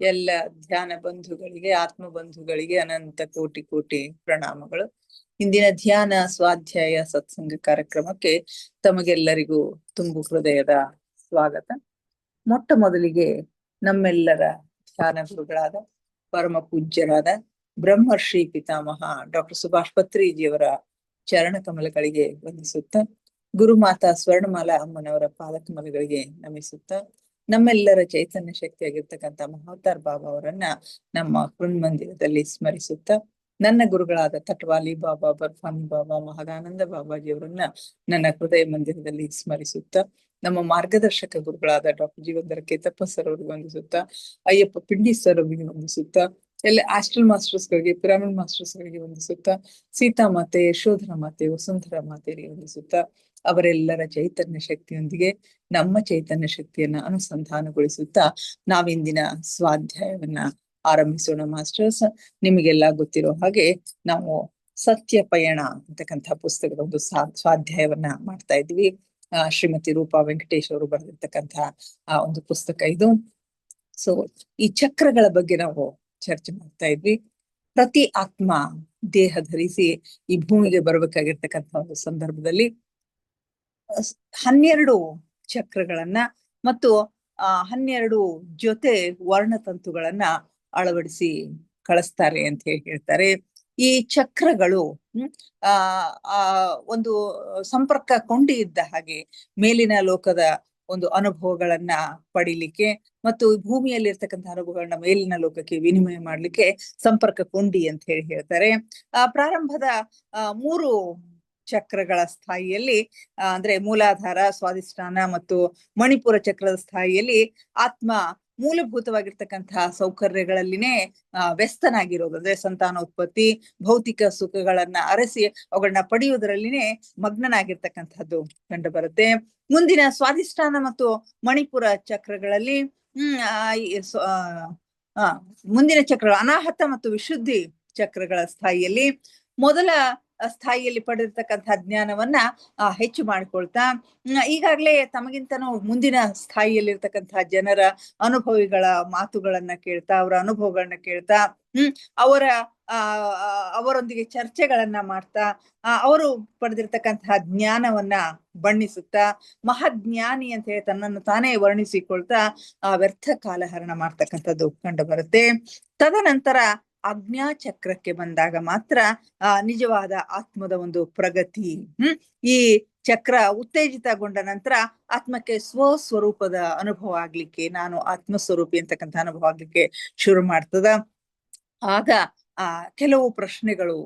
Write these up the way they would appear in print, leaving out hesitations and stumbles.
ಎಲ್ಲ ಧ್ಯಾನ ಬಂಧುಗಳಿಗೆ, ಆತ್ಮ ಬಂಧುಗಳಿಗೆ ಅನಂತ ಕೋಟಿ ಕೋಟಿ ಪ್ರಣಾಮಗಳು. ಇಂದಿನ ಧ್ಯಾನ ಸ್ವಾಧ್ಯಾಯ ಸತ್ಸಂಗ ಕಾರ್ಯಕ್ರಮಕ್ಕೆ ತಮಗೆಲ್ಲರಿಗೂ ತುಂಬು ಹೃದಯದ ಸ್ವಾಗತ. ಮೊಟ್ಟ ಮೊದಲಿಗೆ ನಮ್ಮೆಲ್ಲರ ಧ್ಯಾನ ಗುರುಗಳಾದ ಪರಮ ಪೂಜ್ಯರಾದ ಬ್ರಹ್ಮರ್ಷಿ ಪಿತಾಮಹ ಡಾಕ್ಟರ್ ಸುಭಾಷ್ ಪತ್ರಿಜಿಯವರ ಚರಣ ಕಮಲಗಳಿಗೆ ವಂದಿಸುತ್ತ, ಗುರುಮಾತಾ ಸ್ವರ್ಣಮಾಲಾ ಅಮ್ಮನವರ ಪಾದಕಮಲಗಳಿಗೆ ನಮಿಸುತ್ತ, ನಮ್ಮೆಲ್ಲರ ಚೈತನ್ಯ ಶಕ್ತಿಯಾಗಿರ್ತಕ್ಕಂಥ ಮಹಾವತಾರ್ ಬಾಬಾ ಅವರನ್ನ ನಮ್ಮ ಮಂದಿರದಲ್ಲಿ ಸ್ಮರಿಸುತ್ತ, ನನ್ನ ಗುರುಗಳಾದ ತಟ್ವಾಲಿ ಬಾಬಾ, ಬರ್ಫಾನಿ ಬಾಬಾ, ಮಹದಾನಂದ ಬಾಬಾಜಿಯವರನ್ನ ನನ್ನ ಹೃದಯ ಮಂದಿರದಲ್ಲಿ ಸ್ಮರಿಸುತ್ತ, ನಮ್ಮ ಮಾರ್ಗದರ್ಶಕ ಗುರುಗಳಾದ ಡಾಕ್ಟರ್ ಜೀವಂದರ ಕೇತಪ್ಪ ಸರ್ ಅವರಿಗೆ ವಂದಿಸುತ್ತ, ಅಯ್ಯಪ್ಪ ಪಿಂಡಿ ಸರ್ ಅವರಿಗೆ ವಂದಿಸುತ್ತ, ಎಲ್ಲ ಆಸ್ಟ್ರಲ್ ಮಾಸ್ಟರ್ಸ್ ಗಳಿಗೆ, ಪಿರಾಮಿಡ್ ಮಾಸ್ಟರ್ಸ್ ಗಳಿಗೆ ವಂದಿಸುತ್ತ, ಸೀತಾ ಮಾತೆ, ಯಶೋಧರ ಮಾತೆ, ವಸುಂಧರ ಮಾತೆಯರಿಗೆ ವಂದಿಸುತ್ತ, ಅವರೆಲ್ಲರ ಚೈತನ್ಯ ಶಕ್ತಿಯೊಂದಿಗೆ ನಮ್ಮ ಚೈತನ್ಯ ಶಕ್ತಿಯನ್ನ ಅನುಸಂಧಾನಗೊಳಿಸುತ್ತಾ ನಾವಿಂದಿನ ಸ್ವಾಧ್ಯಾಯವನ್ನ ಆರಂಭಿಸೋಣ. ಮಾಸ್ಟರ್ಸ್, ನಿಮಗೆಲ್ಲ ಗೊತ್ತಿರೋ ಹಾಗೆ ನಾವು ಸತ್ಯ ಪಯಣ ಅಂತಕ್ಕಂಥ ಪುಸ್ತಕದ ಒಂದು ಸ್ವಾಧ್ಯಾಯವನ್ನ ಮಾಡ್ತಾ ಇದ್ವಿ. ಶ್ರೀಮತಿ ರೂಪಾ ವೆಂಕಟೇಶ್ ಅವರು ಬರೆದಿರ್ತಕ್ಕಂಥ ಒಂದು ಪುಸ್ತಕ ಇದು. ಸೊ ಈ ಚಕ್ರಗಳ ಬಗ್ಗೆ ನಾವು ಚರ್ಚೆ ಮಾಡ್ತಾ ಇದ್ವಿ. ಪ್ರತಿ ಆತ್ಮ ದೇಹ ಧರಿಸಿ ಈ ಭೂಮಿಗೆ ಬರ್ಬೇಕಾಗಿರ್ತಕ್ಕಂಥ ಒಂದು ಸಂದರ್ಭದಲ್ಲಿ 12 ಚಕ್ರಗಳನ್ನ ಮತ್ತು 12 ಜೊತೆ ವರ್ಣತಂತುಗಳನ್ನ ಅಳವಡಿಸಿ ಕಳಿಸ್ತಾರೆ ಅಂತ ಹೇಳ್ತಾರೆ. ಈ ಚಕ್ರಗಳು ಒಂದು ಸಂಪರ್ಕ ಕೊಂಡಿ ಇದ್ದ ಹಾಗೆ ಮೇಲಿನ ಲೋಕದ ಒಂದು ಅನುಭವಗಳನ್ನ ಪಡಿಲಿಕ್ಕೆ ಮತ್ತು ಭೂಮಿಯಲ್ಲಿರ್ತಕ್ಕಂಥ ಅನುಭವಗಳನ್ನ ಮೇಲಿನ ಲೋಕಕ್ಕೆ ವಿನಿಮಯ ಮಾಡ್ಲಿಕ್ಕೆ ಸಂಪರ್ಕ ಕೊಂಡಿ ಅಂತ ಹೇಳ್ತಾರೆ. ಪ್ರಾರಂಭದ 3 ಚಕ್ರಗಳ ಸ್ಥಾಯಿಯಲ್ಲಿ ಅಂದ್ರೆ ಮೂಲಾಧಾರ, ಸ್ವಾಧಿಷ್ಠಾನ ಮತ್ತು ಮಣಿಪುರ ಚಕ್ರದ ಸ್ಥಾಯಿಯಲ್ಲಿ ಆತ್ಮ ಮೂಲಭೂತವಾಗಿರ್ತಕ್ಕಂತಹ ಸೌಕರ್ಯಗಳಲ್ಲಿನೇ ವ್ಯಸ್ತನಾಗಿರೋದು, ಅಂದ್ರೆ ಸಂತಾನೋತ್ಪತ್ತಿ, ಭೌತಿಕ ಸುಖಗಳನ್ನ ಅರಸಿ ಅವುಗಳನ್ನ ಪಡೆಯುವುದರಲ್ಲಿನೇ ಮಗ್ನನಾಗಿರ್ತಕ್ಕಂಥದ್ದು ಕಂಡು ಬರುತ್ತೆ. ಮುಂದಿನ ಸ್ವಾಧಿಷ್ಠಾನ ಮತ್ತು ಮಣಿಪುರ ಚಕ್ರಗಳಲ್ಲಿ ಮುಂದಿನ ಚಕ್ರ ಅನಾಹತ ಮತ್ತು ವಿಶುದ್ಧಿ ಚಕ್ರಗಳ ಸ್ಥಾಯಿಯಲ್ಲಿ ಮೊದಲ ಸ್ಥಾಯಿಯಲ್ಲಿ ಪಡೆದಿರ್ತಕ್ಕಂಥ ಜ್ಞಾನವನ್ನ ಹೆಚ್ಚು ಮಾಡ್ಕೊಳ್ತಾ, ಈಗಾಗ್ಲೇ ತಮಗಿಂತನೂ ಮುಂದಿನ ಸ್ಥಾಯಿಯಲ್ಲಿರ್ತಕ್ಕಂಥ ಜನರ ಅನುಭವಿಗಳ ಮಾತುಗಳನ್ನ ಕೇಳ್ತಾ, ಅವರ ಅನುಭವಗಳನ್ನ ಕೇಳ್ತಾ, ಅವರೊಂದಿಗೆ ಚರ್ಚೆಗಳನ್ನ ಮಾಡ್ತಾ, ಅವರು ಪಡೆದಿರ್ತಕ್ಕಂತಹ ಜ್ಞಾನವನ್ನ ಬಣ್ಣಿಸುತ್ತಾ, ಮಹಾಜ್ಞಾನಿ ಅಂತ ಹೇಳಿ ತನ್ನನ್ನು ತಾನೇ ವರ್ಣಿಸಿಕೊಳ್ತಾ ವ್ಯರ್ಥ ಕಾಲಹರಣ ಮಾಡ್ತಕ್ಕಂಥದ್ದು ಕಂಡು ಬರುತ್ತೆ. ತದನಂತರ ಆಜ್ಞಾಚಕ್ರಕ್ಕೆ ಬಂದಾಗ ಮಾತ್ರ ನಿಜವಾದ ಆತ್ಮದ ಒಂದು ಪ್ರಗತಿ. ಈ ಚಕ್ರ ಉತ್ತೇಜಿತಗೊಂಡ ನಂತರ ಆತ್ಮಕ್ಕೆ ಸ್ವಸ್ವರೂಪದ ಅನುಭವ ಆಗ್ಲಿಕ್ಕೆ, ನಾನು ಆತ್ಮಸ್ವರೂಪಿ ಅಂತಕ್ಕಂಥ ಅನುಭವ ಆಗ್ಲಿಕ್ಕೆ ಶುರು ಮಾಡ್ತದ. ಆಗ ಕೆಲವು ಪ್ರಶ್ನೆಗಳು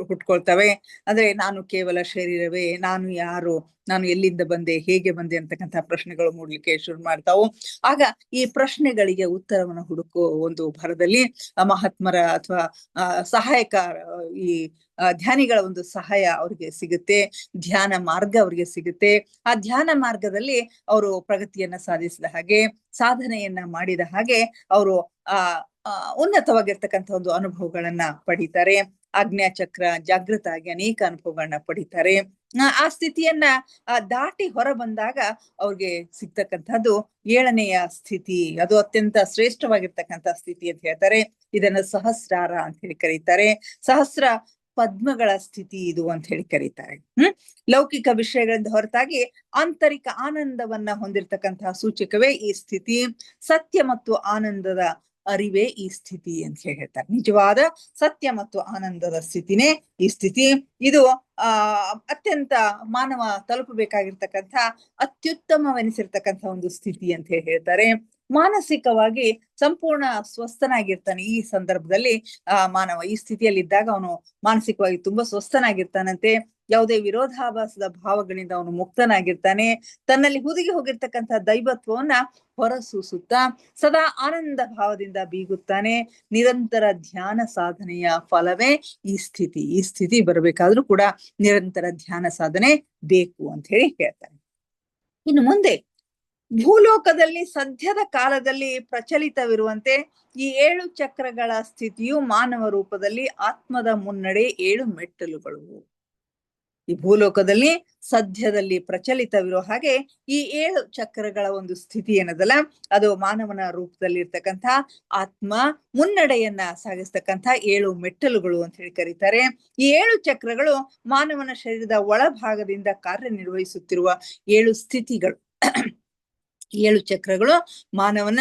ಹುಟ್ಕೊಳ್ತವೆ. ಅಂದ್ರೆ ನಾನು ಕೇವಲ ಶರೀರವೇ, ನಾನು ಯಾರು, ನಾನು ಎಲ್ಲಿಂದ ಬಂದೆ, ಹೇಗೆ ಬಂದೆ ಅಂತಕ್ಕಂಥ ಪ್ರಶ್ನೆಗಳು ಮೂಡ್ಲಿಕ್ಕೆ ಶುರು ಮಾಡ್ತಾವು. ಆಗ ಈ ಪ್ರಶ್ನೆಗಳಿಗೆ ಉತ್ತರವನ್ನು ಹುಡುಕೋ ಒಂದು ಭರದಲ್ಲಿ ಮಹಾತ್ಮರ ಅಥವಾ ಸಹಾಯಕ ಈ ಧ್ಯಾನಿಗಳ ಒಂದು ಸಹಾಯ ಅವ್ರಿಗೆ ಸಿಗುತ್ತೆ, ಧ್ಯಾನ ಮಾರ್ಗ ಅವ್ರಿಗೆ ಸಿಗುತ್ತೆ. ಆ ಧ್ಯಾನ ಮಾರ್ಗದಲ್ಲಿ ಅವರು ಪ್ರಗತಿಯನ್ನ ಸಾಧಿಸಿದ ಹಾಗೆ, ಸಾಧನೆಯನ್ನ ಮಾಡಿದ ಹಾಗೆ ಅವರು ಉನ್ನತವಾಗಿರ್ತಕ್ಕಂಥ ಒಂದು ಅನುಭವಗಳನ್ನ ಪಡೀತಾರೆ. ಆಜ್ಞಾಚಕ್ರ ಜಾಗೃತ ಆಗಿ ಅನೇಕ ಅನುಭವಗಳನ್ನ ಪಡೀತಾರೆ. ಆ ಸ್ಥಿತಿಯನ್ನ ದಾಟಿ ಹೊರ ಬಂದಾಗ ಅವ್ರಿಗೆ ಸಿಗ್ತಕ್ಕಂಥದ್ದು 7ನೆಯ ಸ್ಥಿತಿ. ಅದು ಅತ್ಯಂತ ಶ್ರೇಷ್ಠವಾಗಿರ್ತಕ್ಕಂಥ ಸ್ಥಿತಿ ಅಂತ ಹೇಳ್ತಾರೆ. ಇದನ್ನ ಸಹಸ್ರಾರ ಅಂತ ಹೇಳಿ ಕರೀತಾರೆ. ಸಹಸ್ರ ಪದ್ಮಗಳ ಸ್ಥಿತಿ ಇದು ಅಂತ ಹೇಳಿ ಕರೀತಾರೆ. ಲೌಕಿಕ ವಿಷಯಗಳಿಂದ ಹೊರತಾಗಿ ಆಂತರಿಕ ಆನಂದವನ್ನ ಹೊಂದಿರತಕ್ಕಂತಹ ಸೂಚಕವೇ ಈ ಸ್ಥಿತಿ. ಸತ್ಯ ಮತ್ತು ಆನಂದದ ಅರಿವೇ ಈ ಸ್ಥಿತಿ ಅಂತ ಹೇಳ್ತಾರೆ. ನಿಜವಾದ ಸತ್ಯ ಮತ್ತು ಆನಂದದ ಸ್ಥಿತಿನೇ ಈ ಸ್ಥಿತಿ. ಇದು ಅತ್ಯಂತ ಮಾನವ ತಲುಪಬೇಕಾಗಿರ್ತಕ್ಕಂಥ ಅತ್ಯುತ್ತಮವೆನಿಸಿರ್ತಕ್ಕಂಥ ಒಂದು ಸ್ಥಿತಿ ಅಂತ ಹೇಳ್ತಾರೆ. ಮಾನಸಿಕವಾಗಿ ಸಂಪೂರ್ಣ ಸ್ವಸ್ಥನಾಗಿರ್ತಾನೆ. ಈ ಸಂದರ್ಭದಲ್ಲಿ ಮಾನವ ಈ ಸ್ಥಿತಿಯಲ್ಲಿದ್ದಾಗ ಅವನು ಮಾನಸಿಕವಾಗಿ ತುಂಬಾ ಸ್ವಸ್ಥನಾಗಿರ್ತಾನಂತೆ. ಯಾವುದೇ ವಿರೋಧಾಭಾಸದ ಭಾವಗಳಿಂದ ಅವನು ಮುಕ್ತನಾಗಿರ್ತಾನೆ. ತನ್ನಲ್ಲಿ ಹುದುಗಿ ಹೋಗಿರ್ತಕ್ಕಂಥ ದೈವತ್ವವನ್ನ ಹೊರಸೂಸುತ್ತಾ ಸದಾ ಆನಂದ ಭಾವದಿಂದ ಬೀಗುತ್ತಾನೆ. ನಿರಂತರ ಧ್ಯಾನ ಸಾಧನೆಯ ಫಲವೇ ಈ ಸ್ಥಿತಿ. ಈ ಸ್ಥಿತಿ ಬರಬೇಕಾದ್ರೂ ಕೂಡ ನಿರಂತರ ಧ್ಯಾನ ಸಾಧನೆ ಬೇಕು ಅಂತ ಹೇಳಿ ಹೇಳ್ತಾರೆ. ಇನ್ನು ಮುಂದೆ ಭೂಲೋಕದಲ್ಲಿ ಸದ್ಯದ ಕಾಲದಲ್ಲಿ ಪ್ರಚಲಿತವಿರುವಂತೆ ಈ 7 ಚಕ್ರಗಳ ಸ್ಥಿತಿಯು ಮಾನವ ರೂಪದಲ್ಲಿ ಆತ್ಮದ ಮುನ್ನಡೆ 7 ಮೆಟ್ಟಲುಗಳು. ಈ ಭೂಲೋಕದಲ್ಲಿ ಸದ್ಯದಲ್ಲಿ ಪ್ರಚಲಿತವಿರೋ ಹಾಗೆ ಈ 7 ಚಕ್ರಗಳ ಒಂದು ಸ್ಥಿತಿ ಏನದಲ್ಲ, ಅದು ಮಾನವನ ರೂಪದಲ್ಲಿ ಇರ್ತಕ್ಕಂಥ ಆತ್ಮ ಮುನ್ನಡೆಯನ್ನ ಸಾಗಿಸ್ತಕ್ಕಂಥ 7 ಮೆಟ್ಟಲುಗಳು ಅಂತ ಹೇಳಿ ಕರೀತಾರೆ. ಈ 7 ಚಕ್ರಗಳು ಮಾನವನ ಶರೀರದ ಒಳಭಾಗದಿಂದ ಕಾರ್ಯನಿರ್ವಹಿಸುತ್ತಿರುವ 7 ಸ್ಥಿತಿಗಳು. 7 ಚಕ್ರಗಳು ಮಾನವನ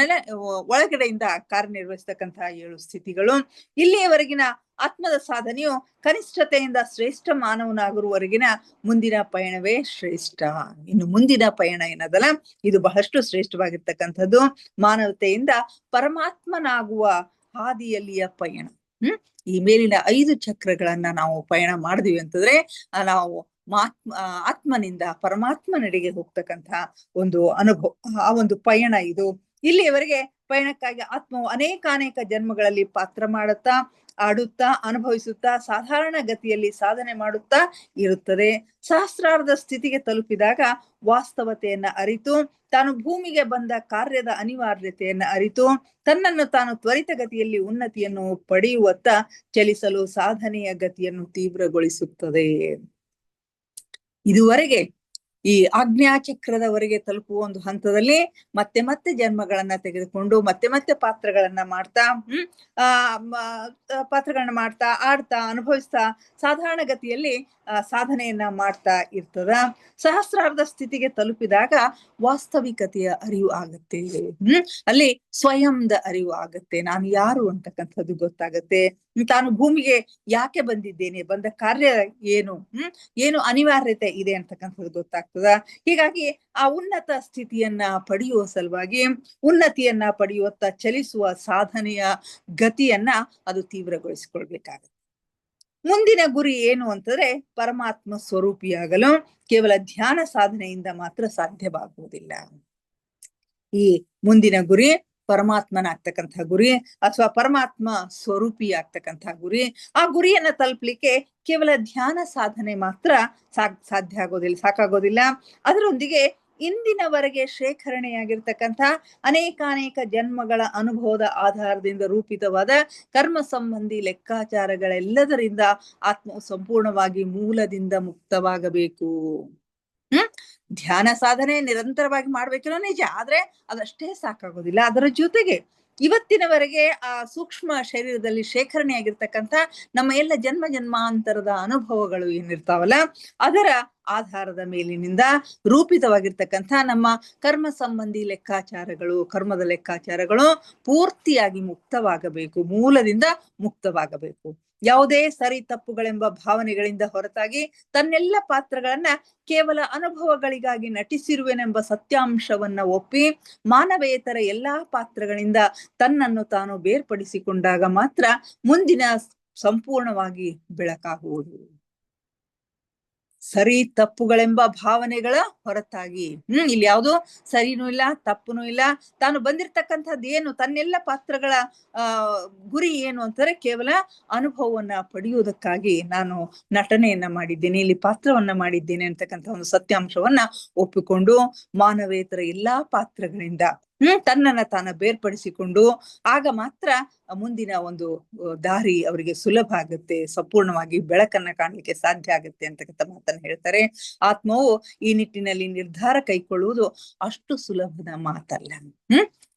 ಒಳಗಡೆಯಿಂದ ಕಾರ್ಯನಿರ್ವಹಿಸ್ತಕ್ಕಂತಹ 7 ಸ್ಥಿತಿಗಳು. ಇಲ್ಲಿಯವರೆಗಿನ ಆತ್ಮದ ಸಾಧನೆಯು ಕನಿಷ್ಠತೆಯಿಂದ ಶ್ರೇಷ್ಠ ಮಾನವನಾಗುವವರೆಗಿನ ಮುಂದಿನ ಪಯಣವೇ ಶ್ರೇಷ್ಠ. ಇನ್ನು ಮುಂದಿನ ಪಯಣ ಏನದಲ್ಲ, ಇದು ಬಹಳಷ್ಟು ಶ್ರೇಷ್ಠವಾಗಿರ್ತಕ್ಕಂಥದ್ದು. ಮಾನವತೆಯಿಂದ ಪರಮಾತ್ಮನಾಗುವ ಹಾದಿಯಲ್ಲಿಯ ಪಯಣ. ಈ ಮೇಲಿನ 5 ಚಕ್ರಗಳನ್ನ ನಾವು ಪಯಣ ಮಾಡಿದ್ವಿ ಅಂತಂದ್ರೆ ನಾವು ಆತ್ಮನಿಂದ ಪರಮಾತ್ಮನೆಡೆಗೆ ಹೋಗ್ತಕ್ಕಂಥ ಒಂದು ಅನುಭವ, ಆ ಒಂದು ಪಯಣ ಇದು. ಇಲ್ಲಿಯವರೆಗೆ ಪಯಣಕ್ಕಾಗಿ ಆತ್ಮವು ಅನೇಕಾನೇಕ ಜನ್ಮಗಳಲ್ಲಿ ಪಾತ್ರ ಮಾಡುತ್ತಾ, ಆಡುತ್ತಾ, ಅನುಭವಿಸುತ್ತಾ, ಸಾಧಾರಣ ಗತಿಯಲ್ಲಿ ಸಾಧನೆ ಮಾಡುತ್ತಾ ಇರುತ್ತದೆ. ಸಹಸ್ರಾರ್ಧ ಸ್ಥಿತಿಗೆ ತಲುಪಿದಾಗ ವಾಸ್ತವತೆಯನ್ನ ಅರಿತು, ತಾನು ಭೂಮಿಗೆ ಬಂದ ಕಾರ್ಯದ ಅನಿವಾರ್ಯತೆಯನ್ನ ಅರಿತು, ತನ್ನನ್ನು ತಾನು ತ್ವರಿತಗತಿಯಲ್ಲಿ ಉನ್ನತಿಯನ್ನು ಪಡೆಯುವತ್ತ ಚಲಿಸಲು ಸಾಧನೆಯ ಗತಿಯನ್ನು ತೀವ್ರಗೊಳಿಸುತ್ತದೆ. ಇದುವರೆಗೆ ಈ ಆಜ್ಞಾಚಕ್ರದವರೆಗೆ ತಲುಪುವ ಒಂದು ಹಂತದಲ್ಲಿ ಮತ್ತೆ ಮತ್ತೆ ಜನ್ಮಗಳನ್ನ ತೆಗೆದುಕೊಂಡು ಮತ್ತೆ ಮತ್ತೆ ಪಾತ್ರಗಳನ್ನ ಮಾಡ್ತಾ ಆಡ್ತಾ ಅನುಭವಿಸ್ತಾ ಸಾಧಾರಣ ಗತಿಯಲ್ಲಿ ಸಾಧನೆಯನ್ನ ಮಾಡ್ತಾ ಇರ್ತದ. ಸಹಸ್ರಾರ್ಧ ಸ್ಥಿತಿಗೆ ತಲುಪಿದಾಗ ವಾಸ್ತವಿಕತೆಯ ಅರಿವು ಆಗತ್ತೆ. ಅಲ್ಲಿ ಸ್ವಯಂದ ಅರಿವು ಆಗತ್ತೆ. ನಾನು ಯಾರು ಅಂತಕ್ಕಂಥದ್ದು ಗೊತ್ತಾಗತ್ತೆ. ತಾನು ಭೂಮಿಗೆ ಯಾಕೆ ಬಂದಿದ್ದೇನೆ, ಬಂದ ಕಾರ್ಯ ಏನು ಅನಿವಾರ್ಯತೆ ಇದೆ ಅಂತಕ್ಕಂಥದ್ದು ಗೊತ್ತಾಗ್ತದ. ಹೀಗಾಗಿ ಆ ಉನ್ನತ ಸ್ಥಿತಿಯನ್ನ ಪಡೆಯುವ ಸಲುವಾಗಿ, ಉನ್ನತಿಯನ್ನ ಪಡೆಯುವತ್ತ ಚಲಿಸುವ ಸಾಧನೆಯ ಗತಿಯನ್ನ ಅದು ತೀವ್ರಗೊಳಿಸಿಕೊಳ್ಬೇಕಾಗತ್ತೆ. ಮುಂದಿನ ಗುರಿ ಏನು ಅಂತಂದ್ರೆ ಪರಮಾತ್ಮ ಸ್ವರೂಪಿಯಾಗಲು ಕೇವಲ ಧ್ಯಾನ ಸಾಧನೆಯಿಂದ ಮಾತ್ರ ಸಾಧ್ಯವಾಗುವುದಿಲ್ಲ. ಈ ಮುಂದಿನ ಗುರಿ ಪರಮಾತ್ಮನಾಗ್ತಕ್ಕಂಥ ಗುರಿ, ಅಥವಾ ಪರಮಾತ್ಮ ಸ್ವರೂಪಿ ಆಗ್ತಕ್ಕಂಥ ಗುರಿ. ಆ ಗುರಿಯನ್ನ ತಲುಪಲಿಕ್ಕೆ ಕೇವಲ ಧ್ಯಾನ ಸಾಧನೆ ಮಾತ್ರ ಸಾಕಾಗೋದಿಲ್ಲ. ಅದರೊಂದಿಗೆ ಇಂದಿನವರೆಗೆ ಶೇಖರಣೆಯಾಗಿರ್ತಕ್ಕಂಥ ಅನೇಕಾನೇಕ ಜನ್ಮಗಳ ಅನುಭವದ ಆಧಾರದಿಂದ ರೂಪಿತವಾದ ಕರ್ಮ ಸಂಬಂಧಿ ಲೆಕ್ಕಾಚಾರಗಳೆಲ್ಲದರಿಂದ ಆತ್ಮವು ಸಂಪೂರ್ಣವಾಗಿ ಮೂಲದಿಂದ ಮುಕ್ತವಾಗಬೇಕು. ಧ್ಯಾನ ಸಾಧನೆ ನಿರಂತರವಾಗಿ ಮಾಡ್ಬೇಕಿರೋ ನಿಜ, ಆದ್ರೆ ಅದಷ್ಟೇ ಸಾಕಾಗೋದಿಲ್ಲ. ಅದರ ಜೊತೆಗೆ ಇವತ್ತಿನವರೆಗೆ ಆ ಸೂಕ್ಷ್ಮ ಶರೀರದಲ್ಲಿ ಶೇಖರಣೆಯಾಗಿರ್ತಕ್ಕಂಥ ನಮ್ಮ ಎಲ್ಲ ಜನ್ಮಾಂತರದ ಅನುಭವಗಳು ಏನಿರ್ತಾವಲ್ಲ, ಅದರ ಆಧಾರದ ಮೇಲಿನಿಂದ ರೂಪಿತವಾಗಿರ್ತಕ್ಕಂಥ ನಮ್ಮ ಕರ್ಮ ಸಂಬಂಧಿ ಲೆಕ್ಕಾಚಾರಗಳು, ಕರ್ಮದ ಲೆಕ್ಕಾಚಾರಗಳು ಪೂರ್ತಿಯಾಗಿ ಮುಕ್ತವಾಗಬೇಕು, ಮೂಲದಿಂದ ಮುಕ್ತವಾಗಬೇಕು. ಯಾವುದೇ ಸರಿ ತಪ್ಪುಗಳೆಂಬ ಭಾವನೆಗಳಿಂದ ಹೊರತಾಗಿ ತನ್ನೆಲ್ಲ ಪಾತ್ರಗಳನ್ನ ಕೇವಲ ಅನುಭವಗಳಿಗಾಗಿ ನಟಿಸಿರುವೆನೆಂಬ ಸತ್ಯಾಂಶವನ್ನ ಒಪ್ಪಿ ಮಾನವೇತರ ಎಲ್ಲಾ ಪಾತ್ರಗಳಿಂದ ತನ್ನನ್ನು ತಾನು ಬೇರ್ಪಡಿಸಿಕೊಂಡಾಗ ಮಾತ್ರ ಮುಂದಿನ ಸಂಪೂರ್ಣವಾಗಿ ಬೆಳಕಾಗುವುದು. ಸರಿ ತಪ್ಪುಗಳೆಂಬ ಭಾವನೆಗಳ ಹೊರತಾಗಿ ಇಲ್ಲಿ ಯಾವುದು ಸರಿನೂ ಇಲ್ಲ, ತಪ್ಪುನೂ ಇಲ್ಲ. ತಾನು ಬಂದಿರ್ತಕ್ಕಂಥದ್ದು ಏನು, ತನ್ನೆಲ್ಲ ಪಾತ್ರಗಳ ಗುರಿ ಏನು ಅಂತಾರೆ, ಕೇವಲ ಅನುಭವವನ್ನ ಪಡೆಯುವುದಕ್ಕಾಗಿ ನಾನು ನಟನೆಯನ್ನ ಮಾಡಿದ್ದೇನೆ, ಇಲ್ಲಿ ಪಾತ್ರವನ್ನ ಮಾಡಿದ್ದೇನೆ ಅಂತಕ್ಕಂಥ ಒಂದು ಸತ್ಯಾಂಶವನ್ನ ಒಪ್ಪಿಕೊಂಡು ಮಾನವೇತರ ಎಲ್ಲಾ ಪಾತ್ರಗಳಿಂದ ತನ್ನನ್ನ ತಾನ ಬೇರ್ಪಡಿಸಿಕೊಂಡು ಆಗ ಮಾತ್ರ ಮುಂದಿನ ಒಂದು ದಾರಿ ಅವರಿಗೆ ಸುಲಭ ಆಗುತ್ತೆ, ಸಂಪೂರ್ಣವಾಗಿ ಬೆಳಕನ್ನ ಕಾಣಲಿಕ್ಕೆ ಸಾಧ್ಯ ಆಗುತ್ತೆ ಅಂತಕ್ಕಂಥ ಮಾತನ್ನ ಹೇಳ್ತಾರೆ. ಆತ್ಮವು ಈ ನಿಟ್ಟಿನಲ್ಲಿ ನಿರ್ಧಾರ ಕೈಗೊಳ್ಳುವುದು ಅಷ್ಟು ಸುಲಭದ ಮಾತಲ್ಲ.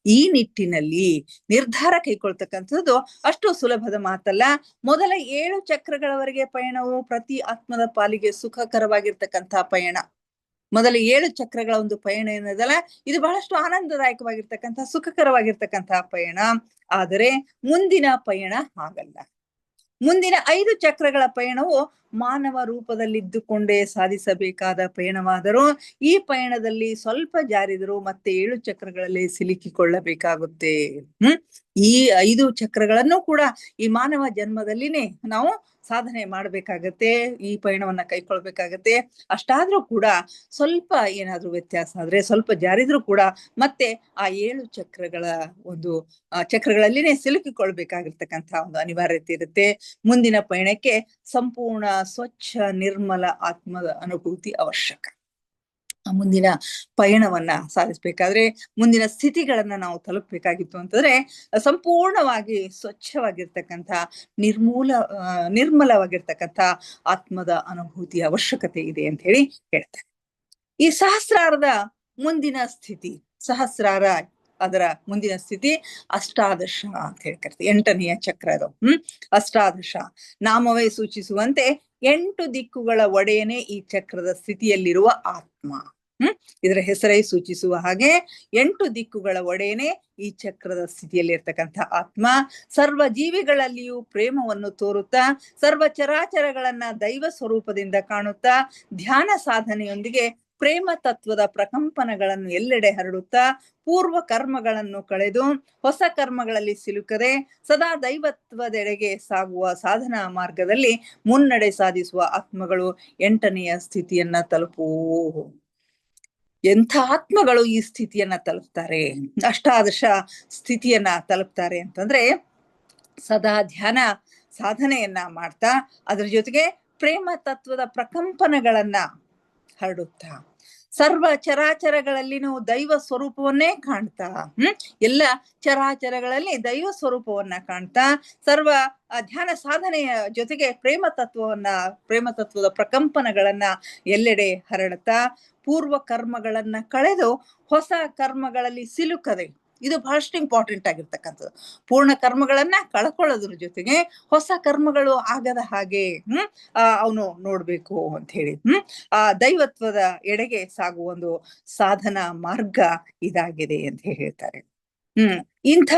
ಈ ನಿಟ್ಟಿನಲ್ಲಿ ನಿರ್ಧಾರ ಕೈಗೊಳ್ತಕ್ಕಂಥದ್ದು ಅಷ್ಟು ಸುಲಭದ ಮಾತಲ್ಲ. ಮೊದಲ 7 ಚಕ್ರಗಳವರೆಗೆ ಪಯಣವು ಪ್ರತಿ ಆತ್ಮದ ಪಾಲಿಗೆ ಸುಖಕರವಾಗಿರ್ತಕ್ಕಂಥ ಪಯಣ. ಮೊದಲ 7 ಚಕ್ರಗಳ ಒಂದು ಪಯಣ ಏನದಲ್ಲ, ಇದು ಬಹಳಷ್ಟು ಆನಂದದಾಯಕವಾಗಿರ್ತಕ್ಕಂಥ ಸುಖಕರವಾಗಿರ್ತಕ್ಕಂಥ ಪಯಣ. ಆದರೆ ಮುಂದಿನ ಪಯಣ ಹಾಗಲ್ಲ. ಮುಂದಿನ 5 ಚಕ್ರಗಳ ಪಯಣವು ಮಾನವ ರೂಪದಲ್ಲಿದ್ದುಕೊಂಡೇ ಸಾಧಿಸಬೇಕಾದ ಪಯಣವಾದರೂ ಈ ಪಯಣದಲ್ಲಿ ಸ್ವಲ್ಪ ಜಾರಿದರೂ ಮತ್ತೆ 7 ಚಕ್ರಗಳಲ್ಲಿ ಸಿಲುಕಿಕೊಳ್ಳಬೇಕಾಗುತ್ತೆ. ಈ 5 ಚಕ್ರಗಳನ್ನು ಕೂಡ ಈ ಮಾನವ ಜನ್ಮದಲ್ಲಿನೇ ನಾವು ಸಾಧನೆ ಮಾಡ್ಬೇಕಾಗತ್ತೆ, ಈ ಪಯಣವನ್ನ ಕೈಕೊಳ್ಬೇಕಾಗತ್ತೆ. ಅಷ್ಟಾದ್ರೂ ಕೂಡ ಸ್ವಲ್ಪ ಏನಾದ್ರೂ ವ್ಯತ್ಯಾಸ ಆದ್ರೆ, ಸ್ವಲ್ಪ ಜಾರಿದ್ರೂ ಕೂಡ ಮತ್ತೆ ಆ 7 ಚಕ್ರಗಳ ಒಂದು ಚಕ್ರಗಳಲ್ಲಿನೇ ಸಿಲುಕಿಕೊಳ್ಬೇಕಾಗಿರ್ತಕ್ಕಂಥ ಒಂದು ಅನಿವಾರ್ಯತೆ ಇರುತ್ತೆ. ಮುಂದಿನ ಪಯಣಕ್ಕೆ ಸಂಪೂರ್ಣ ಸ್ವಚ್ಛ ನಿರ್ಮಲ ಆತ್ಮದ ಅನುಭೂತಿ ಅವಶ್ಯಕ. ಮುಂದಿನ ಪಯಣವನ್ನ ಸಾಧಿಸ್ಬೇಕಾದ್ರೆ, ಮುಂದಿನ ಸ್ಥಿತಿಗಳನ್ನ ನಾವು ತಲುಪಬೇಕಾಗಿತ್ತು ಅಂತಂದ್ರೆ ಸಂಪೂರ್ಣವಾಗಿ ಸ್ವಚ್ಛವಾಗಿರ್ತಕ್ಕಂಥ ನಿರ್ಮಲವಾಗಿರ್ತಕ್ಕಂಥ ಆತ್ಮದ ಅನುಭೂತಿಯ ಅವಶ್ಯಕತೆ ಇದೆ ಅಂತ ಹೇಳಿ ಹೇಳ್ತಾರೆ. ಈ ಸಹಸ್ರಾರದ ಮುಂದಿನ ಸ್ಥಿತಿ, ಸಹಸ್ರಾರ ಅದರ ಮುಂದಿನ ಸ್ಥಿತಿ ಅಷ್ಟಾದಶ ಅಂತ ಹೇಳಿ ಕರಿತೀವಿ. 8ನೆಯ ಚಕ್ರ ಅದು. ಅಷ್ಟಾದಶ ನಾಮವೇ ಸೂಚಿಸುವಂತೆ 8 ದಿಕ್ಕುಗಳ ಒಡೆಯನೇ ಈ ಚಕ್ರದ ಸ್ಥಿತಿಯಲ್ಲಿರುವ ಆತ್ಮ. ಇದರ ಹೆಸರೇ ಸೂಚಿಸುವ ಹಾಗೆ 8 ದಿಕ್ಕುಗಳ ಒಡೆಯನೇ ಈ ಚಕ್ರದ ಸ್ಥಿತಿಯಲ್ಲಿ ಇರ್ತಕ್ಕಂಥ ಆತ್ಮ. ಸರ್ವ ಜೀವಿಗಳಲ್ಲಿಯೂ ಪ್ರೇಮವನ್ನು ತೋರುತ್ತಾ, ಸರ್ವ ಚರಾಚರಗಳನ್ನ ದೈವ ಸ್ವರೂಪದಿಂದ ಕಾಣುತ್ತಾ, ಧ್ಯಾನ ಸಾಧನೆಯೊಂದಿಗೆ ಪ್ರೇಮ ತತ್ವದ ಪ್ರಕಂಪನಗಳನ್ನು ಎಲ್ಲೆಡೆ ಹರಡುತ್ತಾ, ಪೂರ್ವ ಕರ್ಮಗಳನ್ನು ಕಳೆದು ಹೊಸ ಕರ್ಮಗಳಲ್ಲಿ ಸಿಲುಕದೆ ಸದಾ ದೈವತ್ವದೆಡೆಗೆ ಸಾಗುವ ಸಾಧನಾ ಮಾರ್ಗದಲ್ಲಿ ಮುನ್ನಡೆ ಸಾಧಿಸುವ ಆತ್ಮಗಳು 8ನೆಯ ಸ್ಥಿತಿಯನ್ನ ತಲುಪುವು. ಎಂಥ ಆತ್ಮಗಳು ಈ ಸ್ಥಿತಿಯನ್ನ ತಲುಪ್ತಾರೆ, ಅಷ್ಟಾದಶ ಸ್ಥಿತಿಯನ್ನ ತಲುಪ್ತಾರೆ ಅಂತಂದ್ರೆ, ಸದಾ ಧ್ಯಾನ ಸಾಧನೆಯನ್ನ ಮಾಡ್ತಾ, ಅದ್ರ ಜೊತೆಗೆ ಪ್ರೇಮ ತತ್ವದ ಪ್ರಕಂಪನಗಳನ್ನ ಹರಡುತ್ತಾ, ಸರ್ವ ಚರಾಚರಗಳಲ್ಲಿನೂ ದೈವ ಸ್ವರೂಪವನ್ನೇ ಕಾಣ್ತಾ, ಎಲ್ಲ ಚರಾಚರಗಳಲ್ಲಿ ದೈವ ಸ್ವರೂಪವನ್ನ ಕಾಣ್ತಾ, ಸರ್ವ ಧ್ಯಾನ ಸಾಧನೆಯ ಜೊತೆಗೆ ಪ್ರೇಮ ತತ್ವದ ಪ್ರಕಂಪನಗಳನ್ನ ಎಲ್ಲೆಡೆ ಹರಡುತ್ತಾ, ಪೂರ್ವ ಕರ್ಮಗಳನ್ನ ಕಳೆದು ಹೊಸ ಕರ್ಮಗಳಲ್ಲಿ ಸಿಲುಕದೆ, ಇದು ಬಹಳಷ್ಟು ಇಂಪಾರ್ಟೆಂಟ್ ಆಗಿರ್ತಕ್ಕಂಥದ್ದು. ಪೂರ್ಣ ಕರ್ಮಗಳನ್ನ ಕಳ್ಕೊಳ್ಳೋದ್ರ ಜೊತೆಗೆ ಹೊಸ ಕರ್ಮಗಳು ಆಗದ ಹಾಗೆ ಅವನು ನೋಡ್ಬೇಕು ಅಂತ ಹೇಳಿ ಆ ದೈವತ್ವದ ಎಡೆಗೆ ಸಾಗುವ ಒಂದು ಸಾಧನಾ ಮಾರ್ಗ ಇದಾಗಿದೆ ಅಂತ ಹೇಳ್ತಾರೆ. ಇಂಥ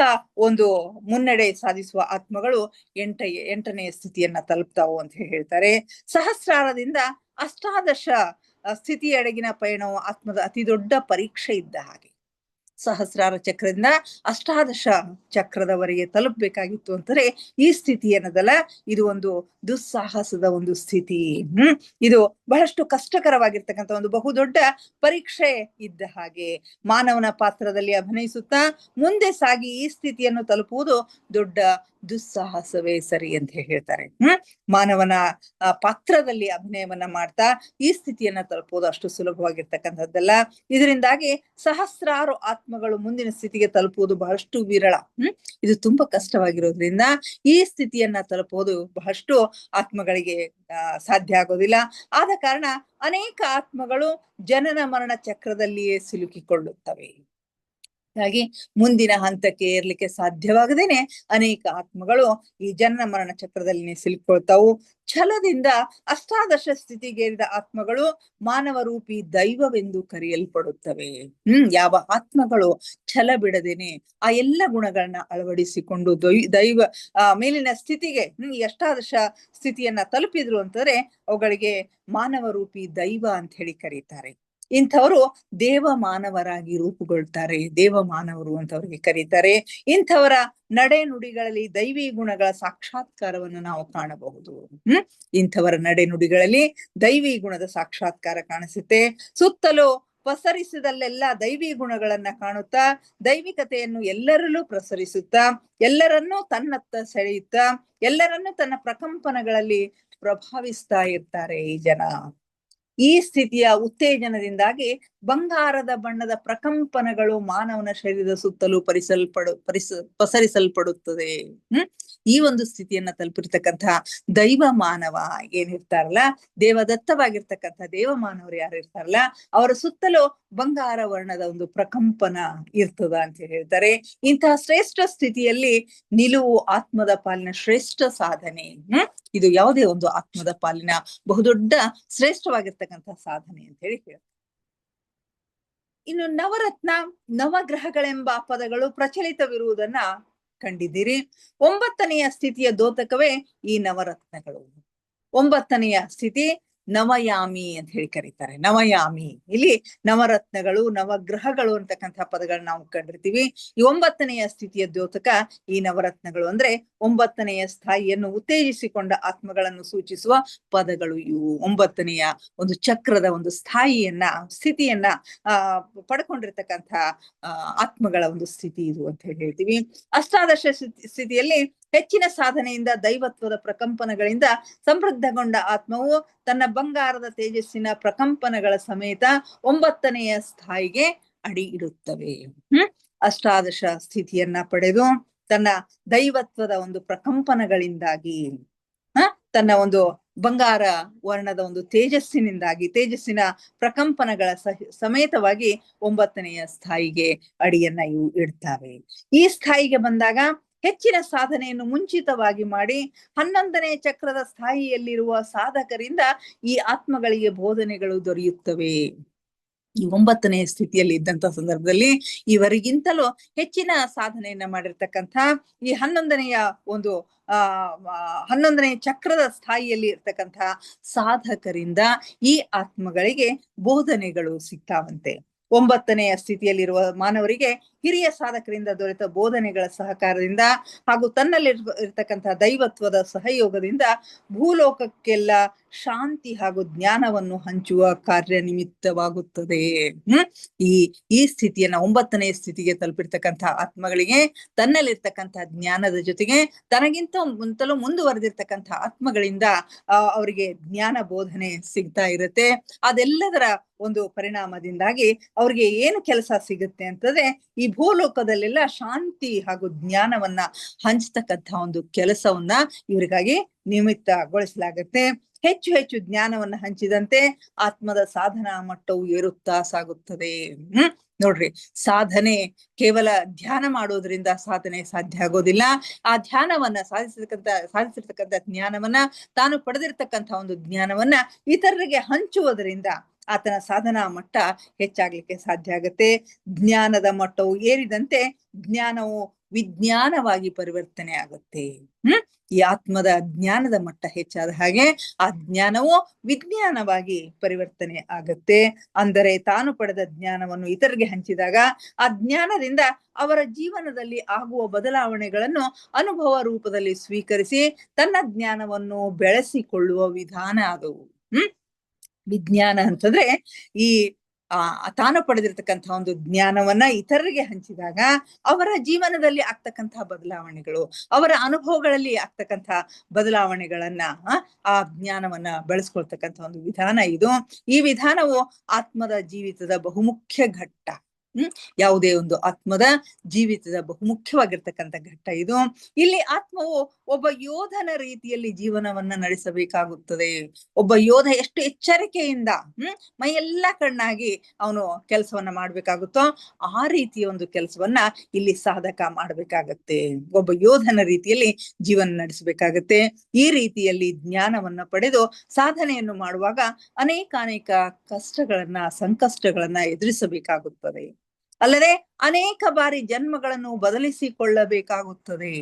ಒಂದು ಮುನ್ನಡೆ ಸಾಧಿಸುವ ಆತ್ಮಗಳು 8ನೆಯ ಸ್ಥಿತಿಯನ್ನ ತಲುಪ್ತಾವು ಅಂತ ಹೇಳ್ತಾರೆ. ಸಹಸ್ರಾರದಿಂದ ಅಷ್ಟಾದಶ ಸ್ಥಿತಿಯೆಡೆಗಿನ ಪಯಣವು ಆತ್ಮದ ಅತಿ ದೊಡ್ಡ ಪರೀಕ್ಷೆ ಇದ್ದ ಹಾಗೆ. ಸಹಸ್ರಾರ ಚಕ್ರದಿಂದ ಅಷ್ಟಾದಶ ಚಕ್ರದವರೆಗೆ ತಲುಪಬೇಕಾಗಿತ್ತು ಅಂತಾರೆ ಈ ಸ್ಥಿತಿ ಏನದಲ್ಲ, ಇದು ಒಂದು ದುಸ್ಸಾಹಸದ ಒಂದು ಸ್ಥಿತಿ. ಇದು ಬಹಳಷ್ಟು ಕಷ್ಟಕರವಾಗಿರ್ತಕ್ಕಂಥ ಒಂದು ಬಹುದೊಡ್ಡ ಪರೀಕ್ಷೆ ಇದ್ದ ಹಾಗೆ. ಮಾನವನ ಪಾತ್ರದಲ್ಲಿ ಅಭಿನಯಿಸುತ್ತಾ ಮುಂದೆ ಸಾಗಿ ಈ ಸ್ಥಿತಿಯನ್ನು ತಲುಪುವುದು ದೊಡ್ಡ ದುಸ್ಸಾಹಸವೇ ಸರಿ ಅಂತ ಹೇಳ್ತಾರೆ. ಮಾನವನ ಪಾತ್ರದಲ್ಲಿ ಅಭಿನಯವನ್ನ ಮಾಡ್ತಾ ಈ ಸ್ಥಿತಿಯನ್ನ ತಲುಪೋದು ಅಷ್ಟು ಸುಲಭವಾಗಿರ್ತಕ್ಕಂಥದ್ದಲ್ಲ. ಇದರಿಂದಾಗಿ ಸಹಸ್ರಾರು ಆತ್ಮಗಳು ಮುಂದಿನ ಸ್ಥಿತಿಗೆ ತಲುಪುವುದು ಬಹಳಷ್ಟು ವಿರಳ. ಇದು ತುಂಬಾ ಕಷ್ಟವಾಗಿರೋದ್ರಿಂದ ಈ ಸ್ಥಿತಿಯನ್ನ ತಲುಪೋದು ಬಹಳಷ್ಟು ಆತ್ಮಗಳಿಗೆ ಸಾಧ್ಯ ಆಗೋದಿಲ್ಲ. ಆದ ಕಾರಣ ಅನೇಕ ಆತ್ಮಗಳು ಜನನ ಮರಣ ಚಕ್ರದಲ್ಲಿಯೇ ಸಿಲುಕಿಕೊಳ್ಳುತ್ತವೆ. ಹಾಗಾಗಿ ಮುಂದಿನ ಹಂತಕ್ಕೆ ಏರ್ಲಿಕ್ಕೆ ಸಾಧ್ಯವಾಗದೇನೆ ಅನೇಕ ಆತ್ಮಗಳು ಈ ಜನನ ಮರಣ ಚಕ್ರದಲ್ಲಿ ಸಿಲುಕೊಳ್ತಾವು. ಛಲದಿಂದ ಅಷ್ಟಾದಶ ಸ್ಥಿತಿಗೇರಿದ ಆತ್ಮಗಳು ಮಾನವ ರೂಪಿ ದೈವವೆಂದು ಕರೆಯಲ್ಪಡುತ್ತವೆ. ಯಾವ ಆತ್ಮಗಳು ಛಲ ಬಿಡದೇನೆ ಆ ಎಲ್ಲ ಗುಣಗಳನ್ನ ಅಳವಡಿಸಿಕೊಂಡು ದೈವ ಮೇಲಿನ ಸ್ಥಿತಿಗೆ ಈ ಅಷ್ಟಾದಶ ಸ್ಥಿತಿಯನ್ನ ತಲುಪಿದ್ರು ಅಂತಂದ್ರೆ ಅವುಗಳಿಗೆ ಮಾನವ ರೂಪಿ ದೈವ ಅಂತ ಹೇಳಿ ಕರೀತಾರೆ. ಇಂಥವರು ದೇವ ಮಾನವರಾಗಿ ರೂಪುಗೊಳ್ತಾರೆ, ದೇವ ಮಾನವರು ಅಂತ ಅವ್ರಿಗೆ ಕರೀತಾರೆ. ಇಂಥವರ ನಡೆ ನುಡಿಗಳಲ್ಲಿ ದೈವಿ ಗುಣಗಳ ಸಾಕ್ಷಾತ್ಕಾರವನ್ನು ನಾವು ಕಾಣಬಹುದು. ಇಂಥವರ ನಡೆ ನುಡಿಗಳಲ್ಲಿ ದೈವಿ ಗುಣದ ಸಾಕ್ಷಾತ್ಕಾರ ಕಾಣಿಸುತ್ತೆ. ಸುತ್ತಲೂ ಪಸರಿಸಿದಲ್ಲೆಲ್ಲ ದೈವಿ ಗುಣಗಳನ್ನ ಕಾಣುತ್ತಾ ದೈವಿಕತೆಯನ್ನು ಎಲ್ಲರಲ್ಲೂ ಪ್ರಸರಿಸುತ್ತಾ ಎಲ್ಲರನ್ನೂ ತನ್ನತ್ತ ಸೆಳೆಯುತ್ತಾ ಎಲ್ಲರನ್ನೂ ತನ್ನ ಪ್ರಕಂಪನಗಳಲ್ಲಿ ಪ್ರಭಾವಿಸ್ತಾ ಇರ್ತಾರೆ ಈ ಜನ. ಈ ಸ್ಥಿತಿಯ ಉತ್ತೇಜನದಿಂದಾಗಿ ಬಂಗಾರದ ಬಣ್ಣದ ಪ್ರಕಂಪನಗಳು ಮಾನವನ ಶರೀರದ ಸುತ್ತಲೂ ಪಸರಿಸಲ್ಪಡುತ್ತದೆ. ಈ ಒಂದು ಸ್ಥಿತಿಯನ್ನ ತಲುಪಿರ್ತಕ್ಕಂಥ ದೈವ ಮಾನವ ಏನಿರ್ತಾರಲ್ಲ, ದೇವದತ್ತವಾಗಿರ್ತಕ್ಕಂಥ ದೇವ ಮಾನವರು ಯಾರು ಇರ್ತಾರಲ್ಲ, ಅವರ ಸುತ್ತಲೂ ಬಂಗಾರ ವರ್ಣದ ಒಂದು ಪ್ರಕಂಪನ ಇರ್ತದ ಅಂತ ಹೇಳ್ತಾರೆ. ಇಂತಹ ಶ್ರೇಷ್ಠ ಸ್ಥಿತಿಯಲ್ಲಿ ನಿಲುವು ಆತ್ಮದ ಪಾಲಿನ ಶ್ರೇಷ್ಠ ಸಾಧನೆ. ಇದು ಯಾವುದೇ ಒಂದು ಆತ್ಮದ ಪಾಲಿನ ಬಹುದೊಡ್ಡ ಶ್ರೇಷ್ಠವಾಗಿರ್ತಕ್ಕಂಥ ಸಾಧನೆ ಅಂತ ಹೇಳಿ ಹೇಳ್ತಾರೆ. ಇನ್ನು ನವರತ್ನ, ನವಗ್ರಹಗಳೆಂಬ ಪದಗಳು ಪ್ರಚಲಿತವಿರುವುದನ್ನ ಕಂಡಿದ್ದೀರಿ. 9ನೆಯ ಸ್ಥಿತಿಯ ದ್ಯೋತಕವೇ ಈ ನವರತ್ನಗಳು. 9ನೆಯ ಸ್ಥಿತಿ ನವಯಾಮಿ ಅಂತ ಹೇಳಿ ಕರೀತಾರೆ. ನವಯಾಮಿ, ಇಲ್ಲಿ ನವರತ್ನಗಳು ನವಗ್ರಹಗಳು ಅಂತಕ್ಕಂಥ ಪದಗಳನ್ನ ನಾವು ಕಂಡಿರ್ತೀವಿ. ಈ 9ನೆಯ ಸ್ಥಿತಿಯ ದ್ಯೋತಕ ಈ ನವರತ್ನಗಳು. ಅಂದ್ರೆ 9ನೆಯ ಸ್ಥಾಯಿಯನ್ನು ಉತ್ತೇಜಿಸಿಕೊಂಡ ಆತ್ಮಗಳನ್ನು ಸೂಚಿಸುವ ಪದಗಳು ಇವು. 9ನೆಯ ಒಂದು ಚಕ್ರದ ಒಂದು ಸ್ಥಿತಿಯನ್ನ ಪಡ್ಕೊಂಡಿರ್ತಕ್ಕಂಥ ಆತ್ಮಗಳ ಒಂದು ಸ್ಥಿತಿ ಇದು ಅಂತ ಹೇಳ್ತೀವಿ. ಅಷ್ಟಾದಶ ಸ್ಥಿತಿಯಲ್ಲಿ ಹೆಚ್ಚಿನ ಸಾಧನೆಯಿಂದ ದೈವತ್ವದ ಪ್ರಕಂಪನಗಳಿಂದ ಸಮೃದ್ಧಗೊಂಡ ಆತ್ಮವು ತನ್ನ ಬಂಗಾರದ ತೇಜಸ್ಸಿನ ಪ್ರಕಂಪನಗಳ ಸಮೇತ 9ನೆಯ ಸ್ಥಾಯಿಗೆ ಅಡಿ ಇಡುತ್ತವೆ. ಅಷ್ಟಾದಶ ಸ್ಥಿತಿಯನ್ನ ಪಡೆದು ತನ್ನ ದೈವತ್ವದ ಒಂದು ಪ್ರಕಂಪನಗಳಿಂದಾಗಿ ತನ್ನ ಒಂದು ಬಂಗಾರ ವರ್ಣದ ಒಂದು ತೇಜಸ್ಸಿನ ಪ್ರಕಂಪನಗಳ ಸಮೇತವಾಗಿ 9ನೆಯ ಸ್ಥಾಯಿಗೆ ಅಡಿಯನ್ನ ಇವು ಇಡ್ತಾವೆ. ಈ ಸ್ಥಾಯಿಗೆ ಬಂದಾಗ ಹೆಚ್ಚಿನ ಸಾಧನೆಯನ್ನು ಮುಂಚಿತವಾಗಿ ಮಾಡಿ 11ನೇ ಚಕ್ರದ ಸ್ಥಾಯಿಯಲ್ಲಿರುವ ಸಾಧಕರಿಂದ ಈ ಆತ್ಮಗಳಿಗೆ ಬೋಧನೆಗಳು ದೊರೆಯುತ್ತವೆ. ಈ 9ನೇ ಸ್ಥಿತಿಯಲ್ಲಿ ಇದ್ದಂತ ಸಂದರ್ಭದಲ್ಲಿ ಇವರಿಗಿಂತಲೂ ಹೆಚ್ಚಿನ ಸಾಧನೆಯನ್ನ ಮಾಡಿರ್ತಕ್ಕಂಥ ಈ 11ನೆಯ ಒಂದು 11ನೇ ಚಕ್ರದ ಸ್ಥಾಯಿಯಲ್ಲಿ ಇರ್ತಕ್ಕಂಥ ಸಾಧಕರಿಂದ ಈ ಆತ್ಮಗಳಿಗೆ ಬೋಧನೆಗಳು ಸಿಗ್ತಾವಂತೆ. 9ನೆಯ ಸ್ಥಿತಿಯಲ್ಲಿರುವ ಮಾನವರಿಗೆ ಹಿರಿಯ ಸಾಧಕರಿಂದ ದೊರೆತ ಬೋಧನೆಗಳ ಸಹಕಾರದಿಂದ ಹಾಗೂ ತನ್ನಲ್ಲಿ ಇರ್ತಕ್ಕಂಥ ದೈವತ್ವದ ಸಹಯೋಗದಿಂದ ಭೂಲೋಕಕ್ಕೆಲ್ಲ ಶಾಂತಿ ಹಾಗೂ ಜ್ಞಾನವನ್ನು ಹಂಚುವ ಕಾರ್ಯನಿಮಿತ್ತವಾಗುತ್ತದೆ. ಈ ಸ್ಥಿತಿಯನ್ನ 9ನೇ ಸ್ಥಿತಿಗೆ ತಲುಪಿರ್ತಕ್ಕಂಥ ಆತ್ಮಗಳಿಗೆ ತನ್ನಲ್ಲಿರ್ತಕ್ಕಂಥ ಜ್ಞಾನದ ಜೊತೆಗೆ ತನಗಿಂತಲೂ ಮುಂದುವರೆದಿರ್ತಕ್ಕಂಥ ಆತ್ಮಗಳಿಂದ ಅವರಿಗೆ ಜ್ಞಾನ ಬೋಧನೆ ಸಿಗ್ತಾ ಇರುತ್ತೆ. ಅದೆಲ್ಲದರ ಒಂದು ಪರಿಣಾಮದಿಂದಾಗಿ ಅವ್ರಿಗೆ ಏನು ಕೆಲಸ ಸಿಗುತ್ತೆ ಅಂತಂದ್ರೆ ಈ ಭೂಲೋಕದಲ್ಲೆಲ್ಲ ಶಾಂತಿ ಹಾಗೂ ಜ್ಞಾನವನ್ನ ಹಂಚತಕ್ಕಂಥ ಒಂದು ಕೆಲಸವನ್ನ ಇವರಿಗಾಗಿ ನಿಮಿತ್ತಗೊಳಿಸಲಾಗತ್ತೆ. ಹೆಚ್ಚು ಹೆಚ್ಚು ಜ್ಞಾನವನ್ನ ಹಂಚಿದಂತೆ ಆತ್ಮದ ಸಾಧನಾ ಮಟ್ಟವು ಏರುತ್ತಾ ಸಾಗುತ್ತದೆ. ನೋಡ್ರಿ, ಸಾಧನೆ ಕೇವಲ ಧ್ಯಾನ ಮಾಡೋದ್ರಿಂದ ಸಾಧನೆ ಸಾಧ್ಯ ಆಗೋದಿಲ್ಲ. ಆ ಧ್ಯಾನವನ್ನ ಸಾಧಿಸಿರ್ತಕ್ಕಂಥ ಜ್ಞಾನವನ್ನ, ತಾನು ಪಡೆದಿರ್ತಕ್ಕಂಥ ಒಂದು ಜ್ಞಾನವನ್ನ ಇತರರಿಗೆ ಹಂಚುವುದರಿಂದ ಆತನ ಸಾಧನಾ ಮಟ್ಟ ಹೆಚ್ಚಾಗ್ಲಿಕ್ಕೆ ಸಾಧ್ಯ ಆಗತ್ತೆ. ಜ್ಞಾನದ ಮಟ್ಟವು ಏರಿದಂತೆ ಜ್ಞಾನವು ವಿಜ್ಞಾನವಾಗಿ ಪರಿವರ್ತನೆ ಆಗುತ್ತೆ. ಈ ಆತ್ಮದ ಜ್ಞಾನದ ಮಟ್ಟ ಹೆಚ್ಚಾದ ಹಾಗೆ ಆ ಜ್ಞಾನವು ವಿಜ್ಞಾನವಾಗಿ ಪರಿವರ್ತನೆ ಆಗತ್ತೆ. ಅಂದರೆ ತಾನು ಪಡೆದ ಜ್ಞಾನವನ್ನು ಇತರರಿಗೆ ಹಂಚಿದಾಗ ಆ ಜ್ಞಾನದಿಂದ ಅವರ ಜೀವನದಲ್ಲಿ ಆಗುವ ಬದಲಾವಣೆಗಳನ್ನು ಅನುಭವ ರೂಪದಲ್ಲಿ ಸ್ವೀಕರಿಸಿ ತನ್ನ ಜ್ಞಾನವನ್ನು ಬೆಳೆಸಿಕೊಳ್ಳುವ ವಿಧಾನ ಅದು. ವಿಜ್ಞಾನ ಅಂತಂದ್ರೆ ಈ ತಾನು ಪಡೆದಿರ್ತಕ್ಕಂಥ ಒಂದು ಜ್ಞಾನವನ್ನ ಇತರರಿಗೆ ಹಂಚಿದಾಗ ಅವರ ಜೀವನದಲ್ಲಿ ಆಗ್ತಕ್ಕಂತಹ ಬದಲಾವಣೆಗಳು, ಅವರ ಅನುಭವಗಳಲ್ಲಿ ಆಗ್ತಕ್ಕಂಥ ಬದಲಾವಣೆಗಳನ್ನ ಆ ಜ್ಞಾನವನ್ನ ಬೆಳೆಸ್ಕೊಳ್ತಕ್ಕಂಥ ಒಂದು ವಿಧಾನ ಇದು. ಈ ವಿಧಾನವು ಆತ್ಮದ ಜೀವಿತದ ಬಹುಮುಖ್ಯ ಘಟ್ಟ. ಯಾವುದೇ ಒಂದು ಆತ್ಮದ ಜೀವಿತದ ಬಹುಮುಖ್ಯವಾಗಿರ್ತಕ್ಕಂಥ ಘಟ್ಟ ಇದು. ಇಲ್ಲಿ ಆತ್ಮವು ಒಬ್ಬ ಯೋಧನ ರೀತಿಯಲ್ಲಿ ಜೀವನವನ್ನ ನಡೆಸಬೇಕಾಗುತ್ತದೆ. ಒಬ್ಬ ಯೋಧ ಎಷ್ಟು ಎಚ್ಚರಿಕೆಯಿಂದ ಮೈಯೆಲ್ಲ ಕಣ್ಣಾಗಿ ಅವನು ಕೆಲಸವನ್ನ ಮಾಡ್ಬೇಕಾಗುತ್ತೋ ಆ ರೀತಿಯ ಒಂದು ಕೆಲಸವನ್ನ ಇಲ್ಲಿ ಸಾಧಕ ಮಾಡ್ಬೇಕಾಗತ್ತೆ. ಒಬ್ಬ ಯೋಧನ ರೀತಿಯಲ್ಲಿ ಜೀವನ ನಡೆಸಬೇಕಾಗತ್ತೆ. ಈ ರೀತಿಯಲ್ಲಿ ಜ್ಞಾನವನ್ನ ಪಡೆದು ಸಾಧನೆಯನ್ನು ಮಾಡುವಾಗ ಅನೇಕ ಕಷ್ಟಗಳನ್ನ, ಸಂಕಷ್ಟಗಳನ್ನ ಎದುರಿಸಬೇಕಾಗುತ್ತದೆ. ಅಲ್ಲದೆ ಅನೇಕ ಬಾರಿ ಜನ್ಮಗಳನ್ನು ಬದಲಿಸಿಕೊಳ್ಳಬೇಕಾಗುತ್ತದೆ.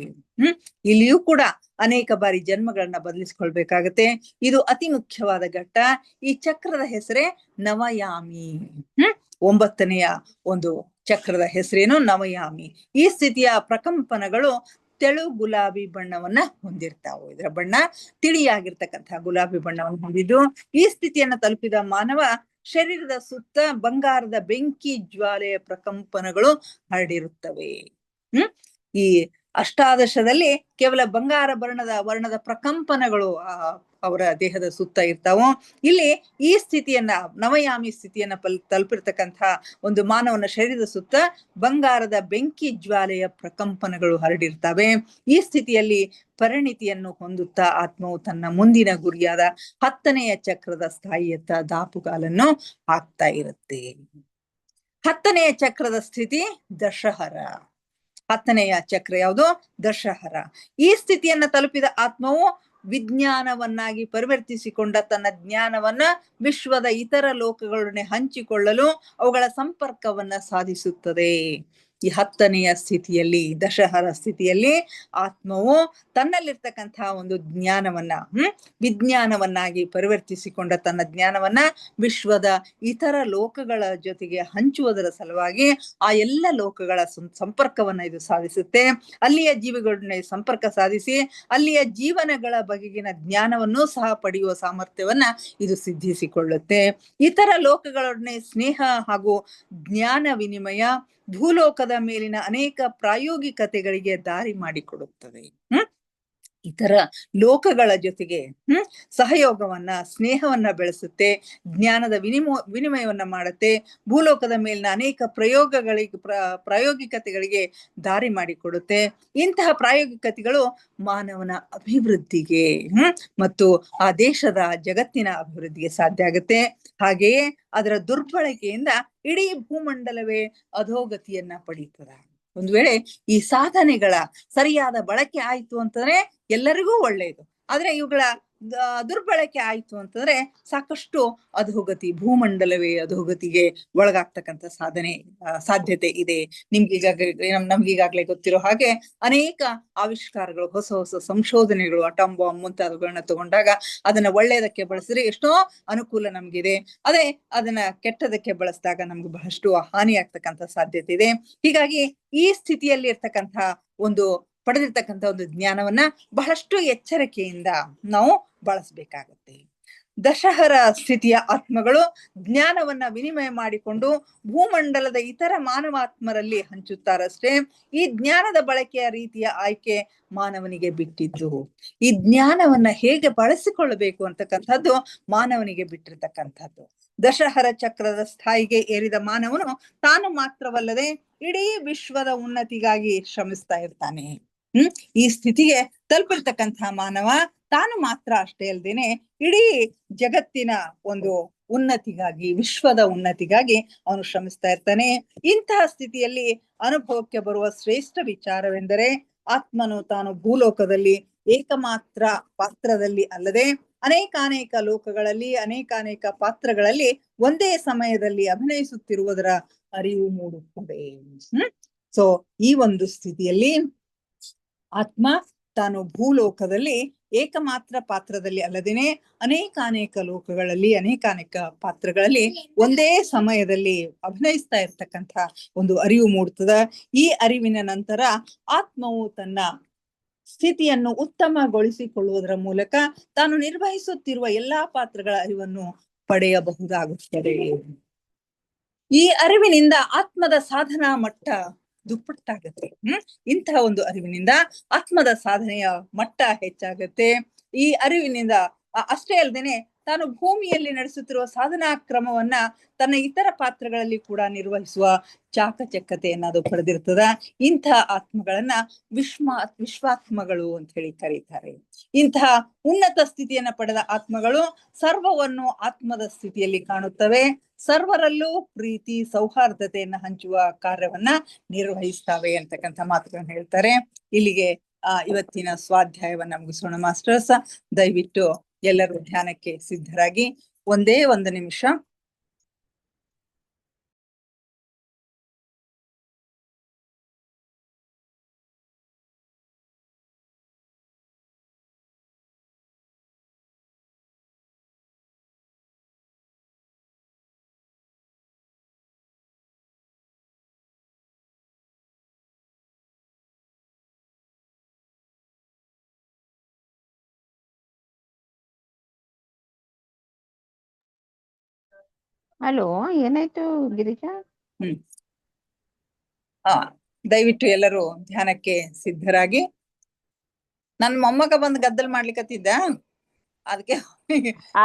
ಇಲ್ಲಿಯೂ ಕೂಡ ಅನೇಕ ಬಾರಿ ಜನ್ಮಗಳನ್ನ ಬದಲಿಸಿಕೊಳ್ಬೇಕಾಗತ್ತೆ. ಇದು ಅತಿ ಮುಖ್ಯವಾದ ಘಟ್ಟ. ಈ ಚಕ್ರದ ಹೆಸರೇ ನವಯಾಮಿ. 9ನೆಯ ಒಂದು ಚಕ್ರದ ಹೆಸರೇನು? ನವಯಾಮಿ. ಈ ಸ್ಥಿತಿಯ ಪ್ರಕಂಪನಗಳು ತೆಳು ಗುಲಾಬಿ ಬಣ್ಣವನ್ನ ಹೊಂದಿರ್ತಾವು. ಇದರ ಬಣ್ಣ ತಿಳಿಯಾಗಿರ್ತಕ್ಕಂಥ ಗುಲಾಬಿ ಬಣ್ಣವನ್ನು ಹೊಂದಿದ್ದು ಈ ಸ್ಥಿತಿಯನ್ನ ತಲುಪಿದ ಮಾನವ ಶರೀರದ ಸುತ್ತ ಬಂಗಾರದ ಬೆಂಕಿ ಜ್ವಾಲೆಯ ಪ್ರಕಂಪನಗಳು ಹರಡಿರುತ್ತವೆ. ಈ ಅಷ್ಟಾದಶದಲ್ಲಿ ಕೇವಲ ಬಂಗಾರ ವರ್ಣದ ಪ್ರಕಂಪನಗಳು ಅವರ ದೇಹದ ಸುತ್ತ ಇರ್ತಾವು. ಇಲ್ಲಿ ಈ ಸ್ಥಿತಿಯನ್ನ, ನವಯಾಮಿ ಸ್ಥಿತಿಯನ್ನ ತಲುಪಿರ್ತಕ್ಕಂಥ ಒಂದು ಮಾನವನ ಶರೀರದ ಸುತ್ತ ಬಂಗಾರದ ಬೆಂಕಿ ಜ್ವಾಲೆಯ ಪ್ರಕಂಪನಗಳು ಹರಡಿರ್ತವೆ. ಈ ಸ್ಥಿತಿಯಲ್ಲಿ ಪರಿಣಿತಿಯನ್ನು ಹೊಂದುತ್ತಾ ಆತ್ಮವು ತನ್ನ ಮುಂದಿನ ಗುರಿಯಾದ 10ನೆಯ ಚಕ್ರದ ಸ್ಥಾಯಿಯತ್ತ ದಾಪುಗಾಲನ್ನು ಹಾಕ್ತಾ ಇರುತ್ತೆ. 10ನೆಯ ಚಕ್ರದ ಸ್ಥಿತಿ ದಶಹರ. 10ನೆಯ ಚಕ್ರ ಯಾವುದು? ದಶಹರ. ಈ ಸ್ಥಿತಿಯನ್ನ ತಲುಪಿದ ಆತ್ಮವು ವಿಜ್ಞಾನವನ್ನಾಗಿ ಪರಿವರ್ತಿಸಿಕೊಂಡ ತನ್ನ ಜ್ಞಾನವನ್ನ ವಿಶ್ವದ ಇತರ ಲೋಕಗಳೊಡನೆ ಹಂಚಿಕೊಳ್ಳಲು ಅವುಗಳ ಸಂಪರ್ಕವನ್ನ ಸಾಧಿಸುತ್ತದೆ. ಈ 10ನೆಯ ಸ್ಥಿತಿಯಲ್ಲಿ, ದಶಹರ ಸ್ಥಿತಿಯಲ್ಲಿ ಆತ್ಮವು ತನ್ನಲ್ಲಿರ್ತಕ್ಕಂಥ ಒಂದು ಜ್ಞಾನವನ್ನ ವಿಜ್ಞಾನವನ್ನಾಗಿ ಪರಿವರ್ತಿಸಿಕೊಂಡ ತನ್ನ ಜ್ಞಾನವನ್ನ ವಿಶ್ವದ ಇತರ ಲೋಕಗಳ ಜೊತೆಗೆ ಹಂಚುವುದರ ಸಲುವಾಗಿ ಆ ಎಲ್ಲ ಲೋಕಗಳ ಸಂಪರ್ಕವನ್ನ ಇದು ಸಾಧಿಸುತ್ತೆ. ಅಲ್ಲಿಯ ಜೀವಿಗಳೊಡನೆ ಸಂಪರ್ಕ ಸಾಧಿಸಿ ಅಲ್ಲಿಯ ಜೀವನಗಳ ಬಗೆಗಿನ ಜ್ಞಾನವನ್ನು ಸಹ ಪಡೆಯುವ ಸಾಮರ್ಥ್ಯವನ್ನ ಇದು ಸಿದ್ಧಿಸಿಕೊಳ್ಳುತ್ತೆ. ಇತರ ಲೋಕಗಳೊಡನೆ ಸ್ನೇಹ ಹಾಗೂ ಜ್ಞಾನ ವಿನಿಮಯ ಭೂಲೋಕದ ಮೇಲಿನ ಅನೇಕ ಪ್ರಾಯೋಗಿಕತೆಗಳಿಗೆ ದಾರಿ ಮಾಡಿಕೊಡುತ್ತದೆ. ಇತರ ಲೋಕಗಳ ಜೊತೆಗೆ ಸಹಯೋಗವನ್ನ ಸ್ನೇಹವನ್ನ ಬೆಳೆಸುತ್ತೆ, ಜ್ಞಾನದ ವಿನಿಮಯವನ್ನ ಮಾಡುತ್ತೆ, ಭೂಲೋಕದ ಮೇಲಿನ ಅನೇಕ ಪ್ರಾಯೋಗಿಕತೆಗಳಿಗೆ ದಾರಿ ಮಾಡಿಕೊಡುತ್ತೆ. ಇಂತಹ ಪ್ರಾಯೋಗಿಕತೆಗಳು ಮಾನವನ ಅಭಿವೃದ್ಧಿಗೆ ಮತ್ತು ಆ ದೇಶದ ಜಗತ್ತಿನ ಅಭಿವೃದ್ಧಿಗೆ ಸಾಧ್ಯ ಆಗುತ್ತೆ. ಹಾಗೆಯೇ ಅದರ ದುರ್ಬಳಕೆಯಿಂದ ಇಡೀ ಭೂಮಂಡಲವೇ ಅಧೋಗತಿಯನ್ನ ಪಡೀತದೆ. ಒಂದು ವೇಳೆ ಈ ಸಾಧನೆಗಳ ಸರಿಯಾದ ಬಳಕೆ ಆಯ್ತು ಅಂತಂದ್ರೆ ಎಲ್ಲರಿಗೂ ಒಳ್ಳೆಯದು. ಆದ್ರೆ ಇವುಗಳ ದುರ್ಬಳಕೆ ಆಯ್ತು ಅಂತಂದ್ರೆ ಸಾಕಷ್ಟು ಅಧೋಗತಿ, ಭೂಮಂಡಲವೇ ಅಧೋಗತಿಗೆ ಒಳಗಾಗ್ತಕ್ಕಂಥ ಸಾಧ್ಯತೆ ಇದೆ. ನಮ್ಗೀಗಾಗ್ಲೇ ಗೊತ್ತಿರೋ ಹಾಗೆ ಅನೇಕ ಆವಿಷ್ಕಾರಗಳು, ಹೊಸ ಹೊಸ ಸಂಶೋಧನೆಗಳು, ಅಟಮ್ ಬಾಂಬ್ ಮುಂತಾದವುಗಳನ್ನ ತಗೊಂಡಾಗ ಅದನ್ನ ಒಳ್ಳೆಯದಕ್ಕೆ ಬಳಸಿದ್ರೆ ಎಷ್ಟೋ ಅನುಕೂಲ ನಮ್ಗಿದೆ. ಅದನ್ನ ಕೆಟ್ಟದಕ್ಕೆ ಬಳಸಿದಾಗ ನಮ್ಗೆ ಬಹಳಷ್ಟು ಹಾನಿ ಆಗ್ತಕ್ಕಂಥ ಸಾಧ್ಯತೆ ಇದೆ. ಹೀಗಾಗಿ ಈ ಸ್ಥಿತಿಯಲ್ಲಿ ಇರ್ತಕ್ಕಂಥ ಪಡೆದಿರ್ತಕ್ಕಂಥ ಒಂದು ಜ್ಞಾನವನ್ನ ಬಹಳಷ್ಟು ಎಚ್ಚರಿಕೆಯಿಂದ ನಾವು ಬಳಸಬೇಕಾಗತ್ತೆ. ದಶಹರ ಸ್ಥಿತಿಯ ಆತ್ಮಗಳು ಜ್ಞಾನವನ್ನ ವಿನಿಮಯ ಮಾಡಿಕೊಂಡು ಭೂಮಂಡಲದ ಇತರ ಮಾನವಾತ್ಮರಲ್ಲಿ ಹಂಚುತ್ತಾರಷ್ಟೇ. ಈ ಜ್ಞಾನದ ಬಳಕೆಯ ರೀತಿಯ ಆಯ್ಕೆ ಮಾನವನಿಗೆ ಬಿಟ್ಟಿದ್ದು. ಈ ಜ್ಞಾನವನ್ನ ಹೇಗೆ ಬಳಸಿಕೊಳ್ಳಬೇಕು ಅಂತಕ್ಕಂಥದ್ದು ಮಾನವನಿಗೆ ಬಿಟ್ಟಿರ್ತಕ್ಕಂಥದ್ದು. ದಶಹರ ಚಕ್ರದ ಸ್ಥಾಯಿಗೆ ಏರಿದ ಮಾನವನು ತಾನು ಮಾತ್ರವಲ್ಲದೆ ಇಡೀ ವಿಶ್ವದ ಉನ್ನತಿಗಾಗಿ ಶ್ರಮಿಸ್ತಾ ಇರ್ತಾನೆ. ಈ ಸ್ಥಿತಿಗೆ ತಲುಪಿರ್ತಕ್ಕಂತಹ ಮಾನವ ತಾನು ಮಾತ್ರ ಅಷ್ಟೇ ಅಲ್ದೇನೆ ಇಡೀ ಜಗತ್ತಿನ ಒಂದು ಉನ್ನತಿಗಾಗಿ, ವಿಶ್ವದ ಉನ್ನತಿಗಾಗಿ ಅವನು ಶ್ರಮಿಸ್ತಾ ಇರ್ತಾನೆ. ಇಂತಹ ಸ್ಥಿತಿಯಲ್ಲಿ ಅನುಭವಕ್ಕೆ ಬರುವ ಶ್ರೇಷ್ಠ ವಿಚಾರವೆಂದರೆ ಆತ್ಮನು ತಾನು ಭೂಲೋಕದಲ್ಲಿ ಏಕಮಾತ್ರ ಪಾತ್ರದಲ್ಲಿ ಅಲ್ಲದೆ ಅನೇಕಾನೇಕ ಲೋಕಗಳಲ್ಲಿ ಅನೇಕಾನೇಕ ಪಾತ್ರಗಳಲ್ಲಿ ಒಂದೇ ಸಮಯದಲ್ಲಿ ಅಭಿನಯಿಸುತ್ತಿರುವುದರ ಅರಿವು ಮೂಡುತ್ತದೆ. ಸೊ ಈ ಒಂದು ಸ್ಥಿತಿಯಲ್ಲಿ ಆತ್ಮ ತಾನು ಭೂಲೋಕದಲ್ಲಿ ಏಕಮಾತ್ರ ಪಾತ್ರದಲ್ಲಿ ಅಲ್ಲದೇನೆ ಅನೇಕಾನೇಕ ಲೋಕಗಳಲ್ಲಿ ಅನೇಕಾನೇಕ ಪಾತ್ರಗಳಲ್ಲಿ ಒಂದೇ ಸಮಯದಲ್ಲಿ ಅಭಿನಯಿಸ್ತಾ ಇರ್ತಕ್ಕಂಥ ಒಂದು ಅರಿವು ಮೂಡ್ತದ. ಈ ಅರಿವಿನ ನಂತರ ಆತ್ಮವು ತನ್ನ ಸ್ಥಿತಿಯನ್ನು ಉತ್ತಮಗೊಳಿಸಿಕೊಳ್ಳುವುದರ ಮೂಲಕ ತಾನು ನಿರ್ವಹಿಸುತ್ತಿರುವ ಎಲ್ಲಾ ಪಾತ್ರಗಳ ಅರಿವನ್ನು ಪಡೆಯಬಹುದಾಗುತ್ತದೆ. ಈ ಅರಿವಿನಿಂದ ಆತ್ಮದ ಸಾಧನಾ ಮಟ್ಟ ದುಪ್ಪಟ್ಟಾಗತ್ತೆ. ಇಂತಹ ಒಂದು ಅರಿವಿನಿಂದ ಆತ್ಮದ ಸಾಧನೆಯ ಮಟ್ಟ ಹೆಚ್ಚಾಗತ್ತೆ. ಈ ಅರಿವಿನಿಂದ ಅಷ್ಟೇ ಅಲ್ಲದೇನೆ ತಾನು ಭೂಮಿಯಲ್ಲಿ ನಡೆಸುತ್ತಿರುವ ಸಾಧನಾ ಕ್ರಮವನ್ನ ತನ್ನ ಇತರ ಪಾತ್ರಗಳಲ್ಲಿ ಕೂಡ ನಿರ್ವಹಿಸುವ ಚಾಕಚಕ್ಯತೆಯನ್ನ ಅದು ಪಡೆದಿರ್ತದ. ಇಂತಹ ಆತ್ಮಗಳನ್ನ ವಿಶ್ವಾತ್ಮಗಳು ಅಂತ ಹೇಳಿ ಕರೀತಾರೆ. ಇಂತಹ ಉನ್ನತ ಸ್ಥಿತಿಯನ್ನ ಪಡೆದ ಆತ್ಮಗಳು ಸರ್ವವನ್ನು ಆತ್ಮದ ಸ್ಥಿತಿಯಲ್ಲಿ ಕಾಣುತ್ತವೆ. ಸರ್ವರಲ್ಲೂ ಪ್ರೀತಿ ಸೌಹಾರ್ದತೆಯನ್ನ ಹಂಚುವ ಕಾರ್ಯವನ್ನ ನಿರ್ವಹಿಸ್ತವೆ ಅಂತಕ್ಕಂಥ ಮಾತುಗಳನ್ನ ಹೇಳ್ತಾರೆ. ಇಲ್ಲಿಗೆ ಇವತ್ತಿನ ಸ್ವಾಧ್ಯಾಯವನ್ನ ಮುಗಿಸೋಣ ಮಾಸ್ಟರ್ಸ್. ದಯವಿಟ್ಟು ಎಲ್ಲರೂ ಧ್ಯಾನಕ್ಕೆ ಸಿದ್ಧರಾಗಿ ಒಂದೇ ಒಂದು ನಿಮಿಷ ಹಲೋ, ಏನಾಯ್ತು ಗಿರಿಜಾ? ದಯವಿಟ್ಟು ಎಲ್ಲರೂ ಧ್ಯಾನಕ್ಕೆ ಸಿದ್ಧರಾಗಿ. ನನ್ ಮೊಮ್ಮಗ ಬಂದ್ ಗದ್ದಲ್ ಮಾಡ್ಲಿಕ್ಕತ್ತಿದ್ದ, ಅದಕ್ಕೆ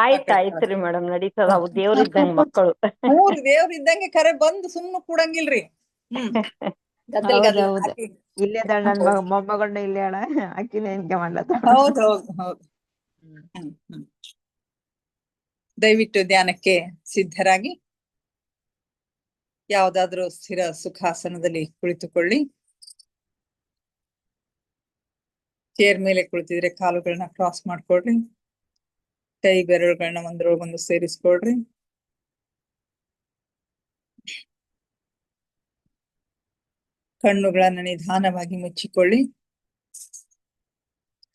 ಆಯ್ತಾಯ್ತ್ರಿ ಮೇಡಮ್, ನಡೀತದ. ಅವು ದೇವ್ರಿದ್ದಂಗ ಮಕ್ಕಳು. ದೇವ್ರ ಇದ್ದಂಗೆ ಖರೆ ಬಂದು ಸುಮ್ನೆ ಕೂಡಂಗಿಲ್ರಿ. ಇಲ್ಲೇ ನನ್ ಮೊಮ್ಮಗಳನ್ನ ಇಲ್ಲೇ ಅಳ ಆಕಿನ ಎನ್ಕೆ ಮಾಡ್ಲತ್ತ. ಹೌದು. ದಯವಿಟ್ಟು ಧ್ಯಾನಕ್ಕೆ ಸಿದ್ಧರಾಗಿ ಯಾವುದಾದ್ರೂ ಸ್ಥಿರ ಸುಖಾಸನದಲ್ಲಿ ಕುಳಿತುಕೊಳ್ಳಿ. ಚೇರ್ ಮೇಲೆ ಕುಳಿತಿದ್ರೆ ಕಾಲುಗಳನ್ನ ಕ್ರಾಸ್ ಮಾಡ್ಕೊಳ್ರಿ. ಕೈ ಬೆರಳುಗಳನ್ನ ಒಂದ್ರೊಳಗೊಂದು ಸೇರಿಸ್ಕೊಳ್ರಿ. ಕಣ್ಣುಗಳನ್ನ ನಿಧಾನವಾಗಿ ಮುಚ್ಚಿಕೊಳ್ಳಿ.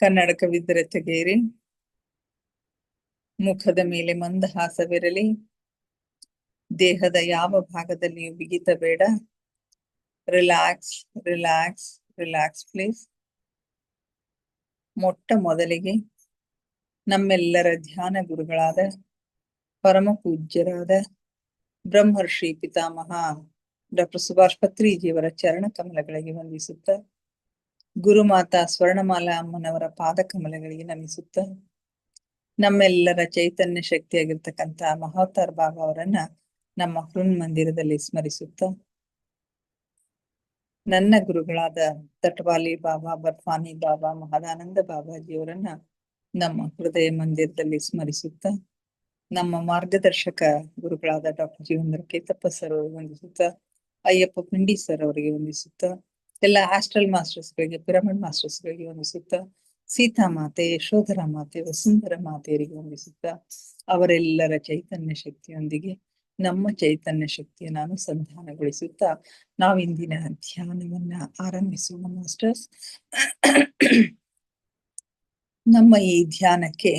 ಕನ್ನಡಕವಿದ್ದರೆ ತೆಗೆಯಿರಿ. ಮುಖದ ಮೇಲೆ ಮಂದಹಾಸವಿರಲಿ. ದೇಹದ ಯಾವ ಭಾಗದಲ್ಲಿ ಬಿಗಿತ ಬೇಡ. Relax relax relax please. ಮೊಟ್ಟ ಮೊದಲಿಗೆ ನಮ್ಮೆಲ್ಲರ ಧ್ಯಾನ ಗುರುಗಳಾದ ಪರಮ ಪೂಜ್ಯರಾದ ಬ್ರಹ್ಮರ್ಷಿ ಪಿತಾಮಹ ಡಾಕ್ಟರ್ ಸುಭಾಷ್ ಪತ್ರಿಜಿಯವರ ಚರಣ ಕಮಲಗಳಿಗೆ ವಂದಿಸುತ್ತ ಗುರುಮಾತಾ ಸ್ವರ್ಣಮಾಲಾ ಅಮ್ಮನವರ ಪಾದಕಮಲಗಳಿಗೆ ನಮಿಸುತ್ತ, ನಮ್ಮೆಲ್ಲರ ಚೈತನ್ಯ ಶಕ್ತಿಯಾಗಿರ್ತಕ್ಕಂಥ ಮಹೋತ್ತಾರ್ ಬಾಬಾ ಅವರನ್ನ ನಮ್ಮ ಮಂದಿರದಲ್ಲಿ ಸ್ಮರಿಸುತ್ತ, ನನ್ನ ಗುರುಗಳಾದ ತಟ್ವಾಲಿ ಬಾಬಾ, ಬರ್ಫಾನಿ ಬಾಬಾ, ಮಹದಾನಂದ ಬಾಬಾಜಿಯವರನ್ನ ನಮ್ಮ ಹೃದಯ ಮಂದಿರದಲ್ಲಿ ಸ್ಮರಿಸುತ್ತ, ನಮ್ಮ ಮಾರ್ಗದರ್ಶಕ ಗುರುಗಳಾದ ಡಾಕ್ಟರ್ ಜೀವೇಂದ್ರ ಕೇತಪ್ಪ ಸರ್ ಅವರಿಗೆ ವಂದಿಸುತ್ತ, ಅಯ್ಯಪ್ಪ ಪಿಂಡಿ ಸರ್ ಅವರಿಗೆ ವಂದಿಸುತ್ತ, ಎಲ್ಲ ಆಸ್ಟ್ರಲ್ ಮಾಸ್ಟರ್ಸ್ಗಳಿಗೆ, ಪಿರಮಿಡ್ ಮಾಸ್ಟರ್ಸ್ಗಳಿಗೆ ವಂದಿಸುತ್ತ, ಸೀತಾ ಮಾತೆ, ಯಶೋಧರ ಮಾತೆ, ವಸುಂಧರ ಮಾತೆಯರಿಗೆ ವಂದಿಸುತ್ತ, ಅವರೆಲ್ಲರ ಚೈತನ್ಯ ಶಕ್ತಿಯೊಂದಿಗೆ ನಮ್ಮ ಚೈತನ್ಯ ಶಕ್ತಿಯನ್ನು ಅನುಸಂಧಾನಗೊಳಿಸುತ್ತಾ ನಾವಿಂದಿನ ಧ್ಯಾನವನ್ನ ಆರಂಭಿಸೋಣ ಮಾಸ್ಟರ್ಸ್. ನಮ್ಮ ಈ ಧ್ಯಾನಕ್ಕೆ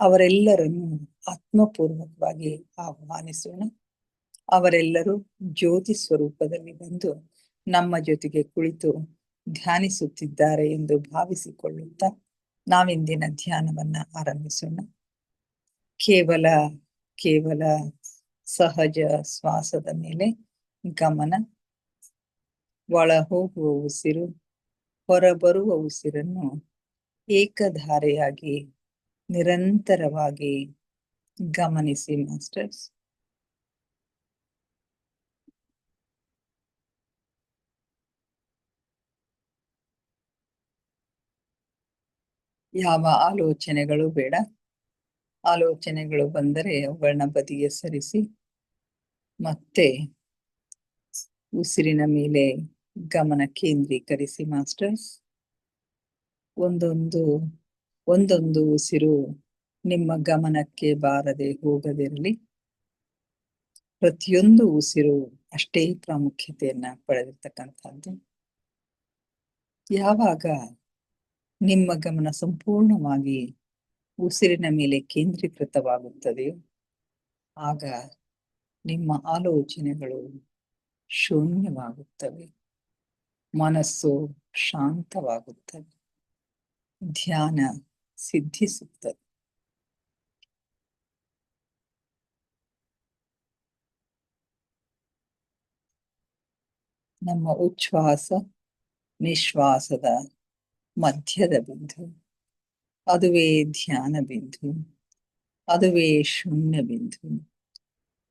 ಅವರೆಲ್ಲರನ್ನು ಆತ್ಮಪೂರ್ವಕವಾಗಿ ಆಹ್ವಾನಿಸೋಣ. ಅವರೆಲ್ಲರೂ ಜ್ಯೋತಿ ಸ್ವರೂಪದಲ್ಲಿ ಬಂದು ನಮ್ಮ ಜೊತೆಗೆ ಕುಳಿತು ಧ್ಯಾನಿಸುತ್ತಿದ್ದಾರೆ ಎಂದು ಭಾವಿಸಿಕೊಳ್ಳುತ್ತಾ ನಾವಿಂದಿನ ಧ್ಯಾನವನ್ನ ಆರಂಭಿಸೋಣ. ಕೇವಲ ಸಹಜ ಶ್ವಾಸದ ಮೇಲೆ ಗಮನ. ಒಳ ಹೋಗುವ ಉಸಿರು, ಹೊರಬರುವ ಉಸಿರನ್ನು ಏಕಧಾರೆಯಾಗಿ ನಿರಂತರವಾಗಿ ಗಮನಿಸಿ ಮಾಸ್ಟರ್ಸ್. ಯಾವ ಆಲೋಚನೆಗಳು ಬೇಡ. ಆಲೋಚನೆಗಳು ಬಂದರೆ ಅವುಗಳನ್ನ ಬದಿಗೆ ಸರಿಸಿ ಮತ್ತೆ ಉಸಿರಿನ ಮೇಲೆ ಗಮನ ಕೇಂದ್ರೀಕರಿಸಿ ಮಾಸ್ಟರ್ಸ್. ಒಂದೊಂದು ಉಸಿರು ನಿಮ್ಮ ಗಮನಕ್ಕೆ ಬಾರದೆ ಹೋಗದಿರಲಿ. ಪ್ರತಿಯೊಂದು ಉಸಿರು ಅಷ್ಟೇ ಪ್ರಾಮುಖ್ಯತೆಯನ್ನ ಪಡೆದಿರ್ತಕ್ಕಂಥದ್ದು. ಯಾವಾಗ ನಿಮ್ಮ ಗಮನ ಸಂಪೂರ್ಣವಾಗಿ ಉಸಿರಿನ ಮೇಲೆ ಕೇಂದ್ರೀಕೃತವಾಗುತ್ತದೆಯೋ ಆಗ ನಿಮ್ಮ ಆಲೋಚನೆಗಳು ಶೂನ್ಯವಾಗುತ್ತವೆ, ಮನಸ್ಸು ಶಾಂತವಾಗುತ್ತದೆ, ಧ್ಯಾನ ಸಿದ್ಧಿಸುತ್ತದೆ. ನಮ್ಮ ಉಚ್ಛ್ವಾಸ ನಿಶ್ವಾಸದ ಮಧ್ಯದ ಬಿಂದು, ಅದುವೇ ಧ್ಯಾನ ಬಿಂದು, ಅದುವೇ ಶೂನ್ಯ ಬಿಂದು,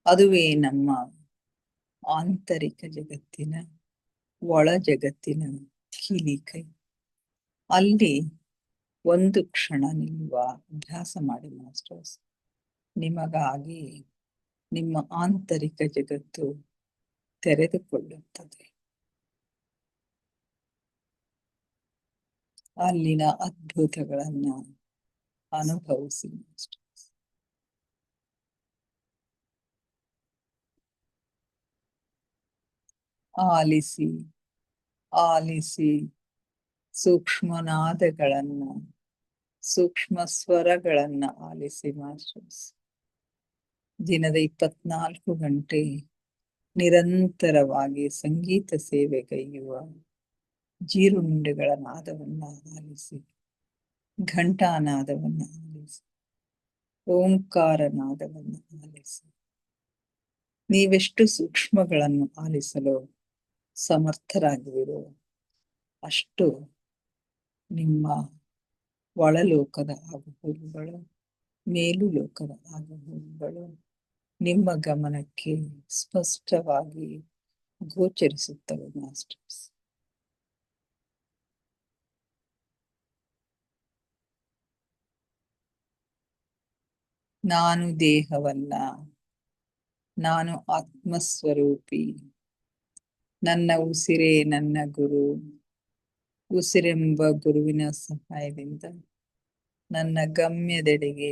ಅದುವೇ ನಮ್ಮ ಆಂತರಿಕ ಜಗತ್ತಿನ ಒಳ ಜಗತ್ತಿನ ಕೀಲಿಕೈ. ಅಲ್ಲಿ ಒಂದು ಕ್ಷಣ ನಿಲ್ಲುವ ಅಭ್ಯಾಸ ಮಾಡಿ ಮಾಸ್ಟರ್ಸ್. ನಿಮಗಾಗಿ ನಿಮ್ಮ ಆಂತರಿಕ ಜಗತ್ತು ತೆರೆದುಕೊಳ್ಳುತ್ತದೆ. ಅಲ್ಲಿನ ಅದ್ಭುತಗಳನ್ನ ಅನುಭವಿಸಿ ಮಾಸ್ಟರ್ಸ್. ಆಲಿಸಿ ಆಲಿಸಿ ಸೂಕ್ಷ್ಮನಾದಗಳನ್ನ, ಸೂಕ್ಷ್ಮ ಸ್ವರಗಳನ್ನ ಆಲಿಸಿ ಮಾಸ್ಟರ್ಸ್. ದಿನದ 24 ಗಂಟೆ ನಿರಂತರವಾಗಿ ಸಂಗೀತ ಸೇವೆಗೈಯುವ ಜೀರುಂಡೆಗಳ ನಾದವನ್ನ ಆಲಿಸಿ, ಘಂಟಾನಾದವನ್ನ ಆಲಿಸಿ, ಓಂಕಾರ ನಾದವನ್ನ ಆಲಿಸಿ. ನೀವೆಷ್ಟು ಸೂಕ್ಷ್ಮಗಳನ್ನು ಆಲಿಸಲು ಸಮರ್ಥರಾಗಿರೋ ಅಷ್ಟು ನಿಮ್ಮ ಒಳಲೋಕದ ಆಗುಹೋಗುಗಳು, ಮೇಲು ಲೋಕದ ಆಗುಹೋಗುಗಳು ನಿಮ್ಮ ಗಮನಕ್ಕೆ ಸ್ಪಷ್ಟವಾಗಿ ಗೋಚರಿಸುತ್ತವೆ ಮಾಸ್ಟರ್ಸ್. ನಾನು ದೇಹವಲ್ಲ, ನಾನು ಆತ್ಮಸ್ವರೂಪಿ. ನನ್ನ ಉಸಿರೇ ನನ್ನ ಗುರು. ಉಸಿರೆಂಬ ಗುರುವಿನ ಸಹಾಯದಿಂದ ನನ್ನ ಗಮ್ಯದೆಡೆಗೆ,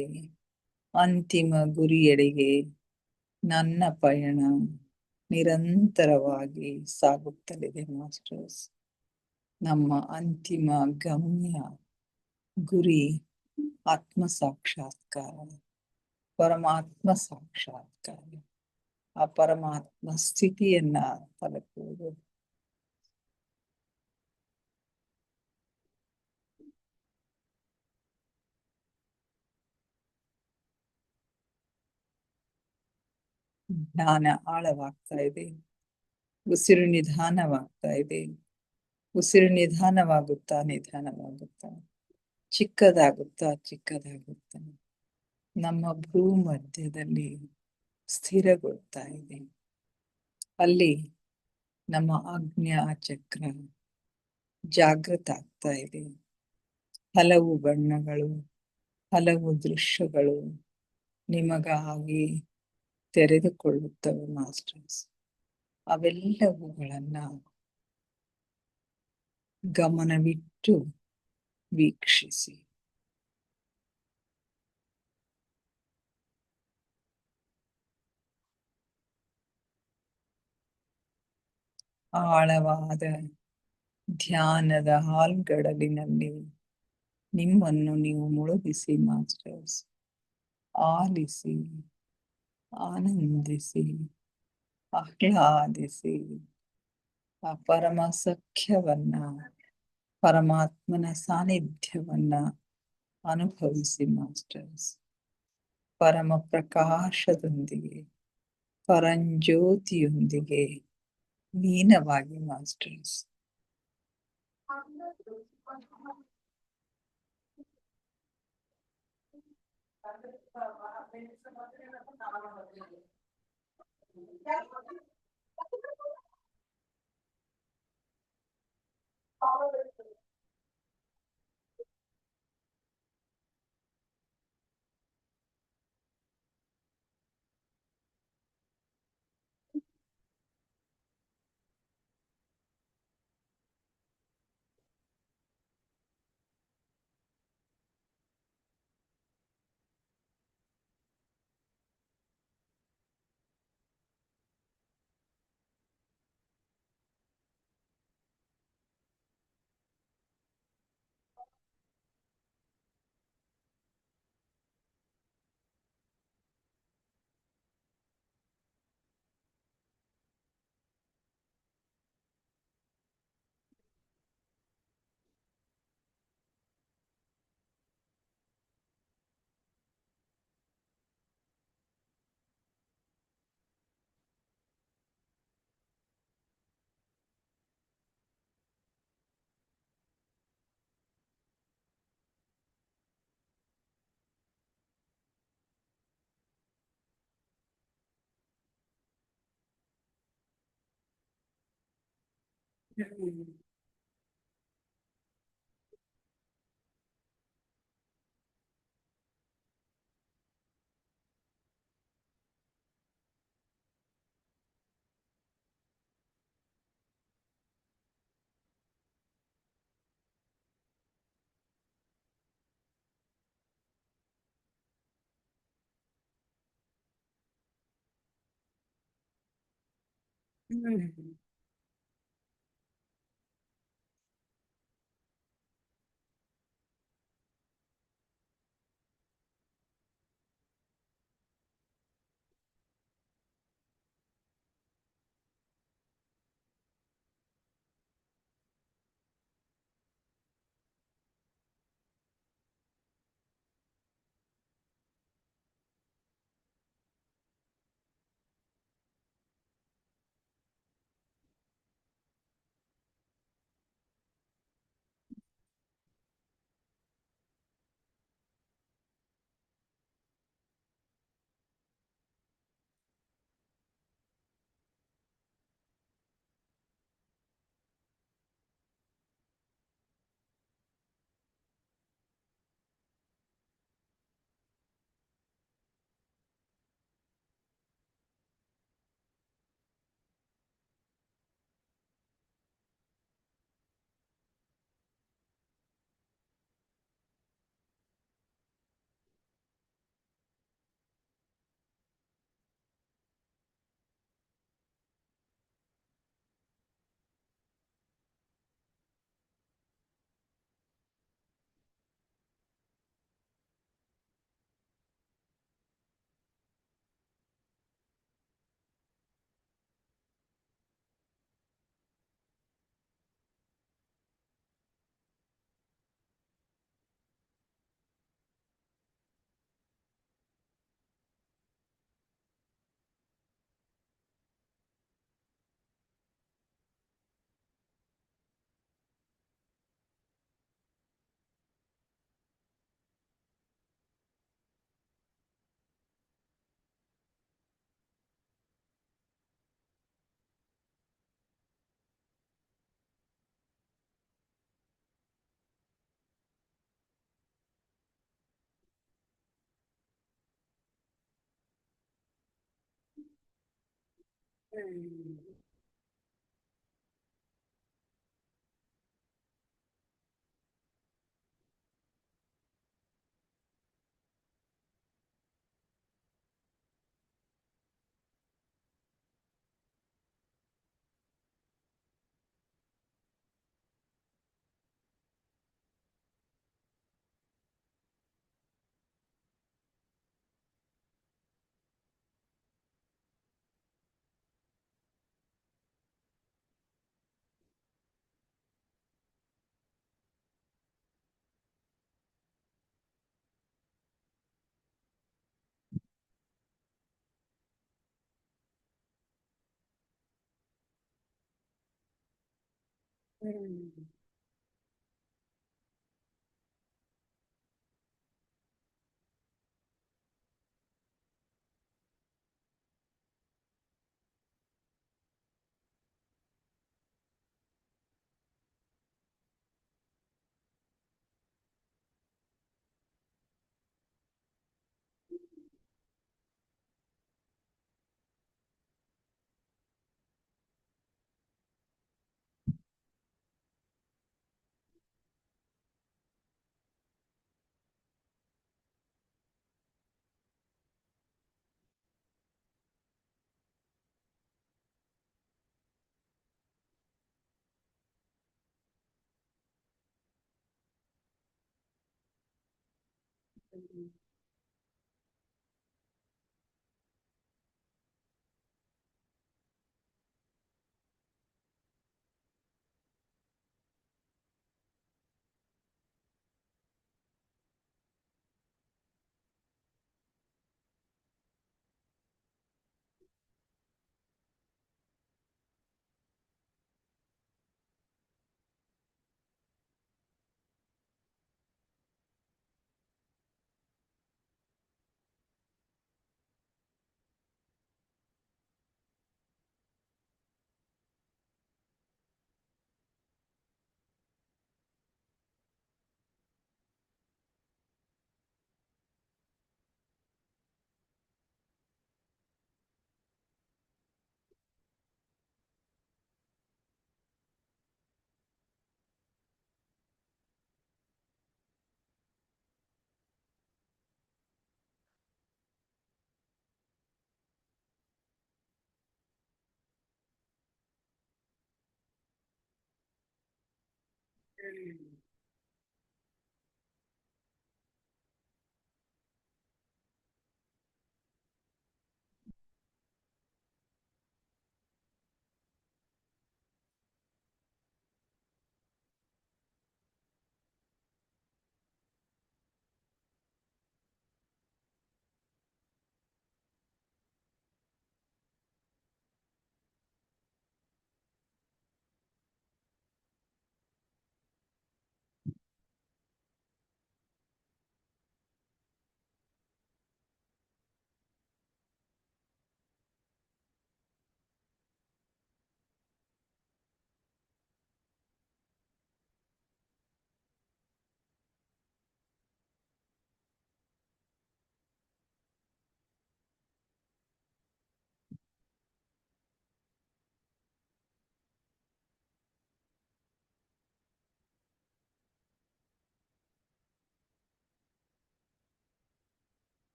ಅಂತಿಮ ಗುರಿಯೆಡೆಗೆ ನನ್ನ ಪಯಣ ನಿರಂತರವಾಗಿ ಸಾಗುತ್ತಲಿದೆ ಮಾಸ್ಟರ್ಸ್. ನಮ್ಮ ಅಂತಿಮ ಗಮ್ಯ ಗುರಿ ಆತ್ಮ ಸಾಕ್ಷಾತ್ಕಾರ, ಪರಮಾತ್ಮ ಸಾಕ್ಷಾತ್ಕಾರ, ಆ ಪರಮಾತ್ಮ ಸ್ಥಿತಿಯನ್ನ ತಲುಪುವುದು. ಜ್ಞಾನ ಆಳವಾಗ್ತಾ ಇದೆ, ಉಸಿರು ನಿಧಾನವಾಗ್ತಾ ಇದೆ, ಉಸಿರು ನಿಧಾನವಾಗುತ್ತಾ ನಿಧಾನವಾಗುತ್ತಾ ಚಿಕ್ಕದಾಗುತ್ತಾ ಚಿಕ್ಕದಾಗುತ್ತಾ ನಮ್ಮ ಭ್ರೂ ಮಧ್ಯದಲ್ಲಿ ಸ್ಥಿರಗೊಳ್ತಾ ಇದೆ. ಅಲ್ಲಿ ನಮ್ಮ ಆಜ್ಞಾ ಚಕ್ರ ಜಾಗೃತ ಆಗ್ತಾ ಇದೆ. ಹಲವು ಬಣ್ಣಗಳು, ಹಲವು ದೃಶ್ಯಗಳು ನಿಮಗಾಗಿ ತೆರೆದುಕೊಳ್ಳುತ್ತವೆ ಮಾಸ್ಟರ್ಸ್. ಅವೆಲ್ಲವುಗಳನ್ನ ಗಮನವಿಟ್ಟು ವೀಕ್ಷಿಸಿ. ಆಳವಾದ ಧ್ಯಾನದ ಹಾಲ್ಗಡಲಿನಲ್ಲಿ ನಿಮ್ಮನ್ನು ನೀವು ಮುಳುಗಿಸಿ ಮಾಸ್ಟರ್ಸ್. ಆಲಿಸಿ, ಆನಂದಿಸಿ, ಆಹ್ಲಾದಿಸಿ. ಆ ಪರಮ ಸಖ್ಯವನ್ನ, ಪರಮಾತ್ಮನ ಸಾನ್ನಿಧ್ಯವನ್ನ ಅನುಭವಿಸಿ ಮಾಸ್ಟರ್ಸ್. ಪರಮ ಪ್ರಕಾಶದೊಂದಿಗೆ, ಪರಂಜ್ಯೋತಿಯೊಂದಿಗೆ ಲೀನವಾಗಿ ಮಾಸ್ಟರ್ಸ್.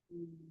ಹ್ಮ್.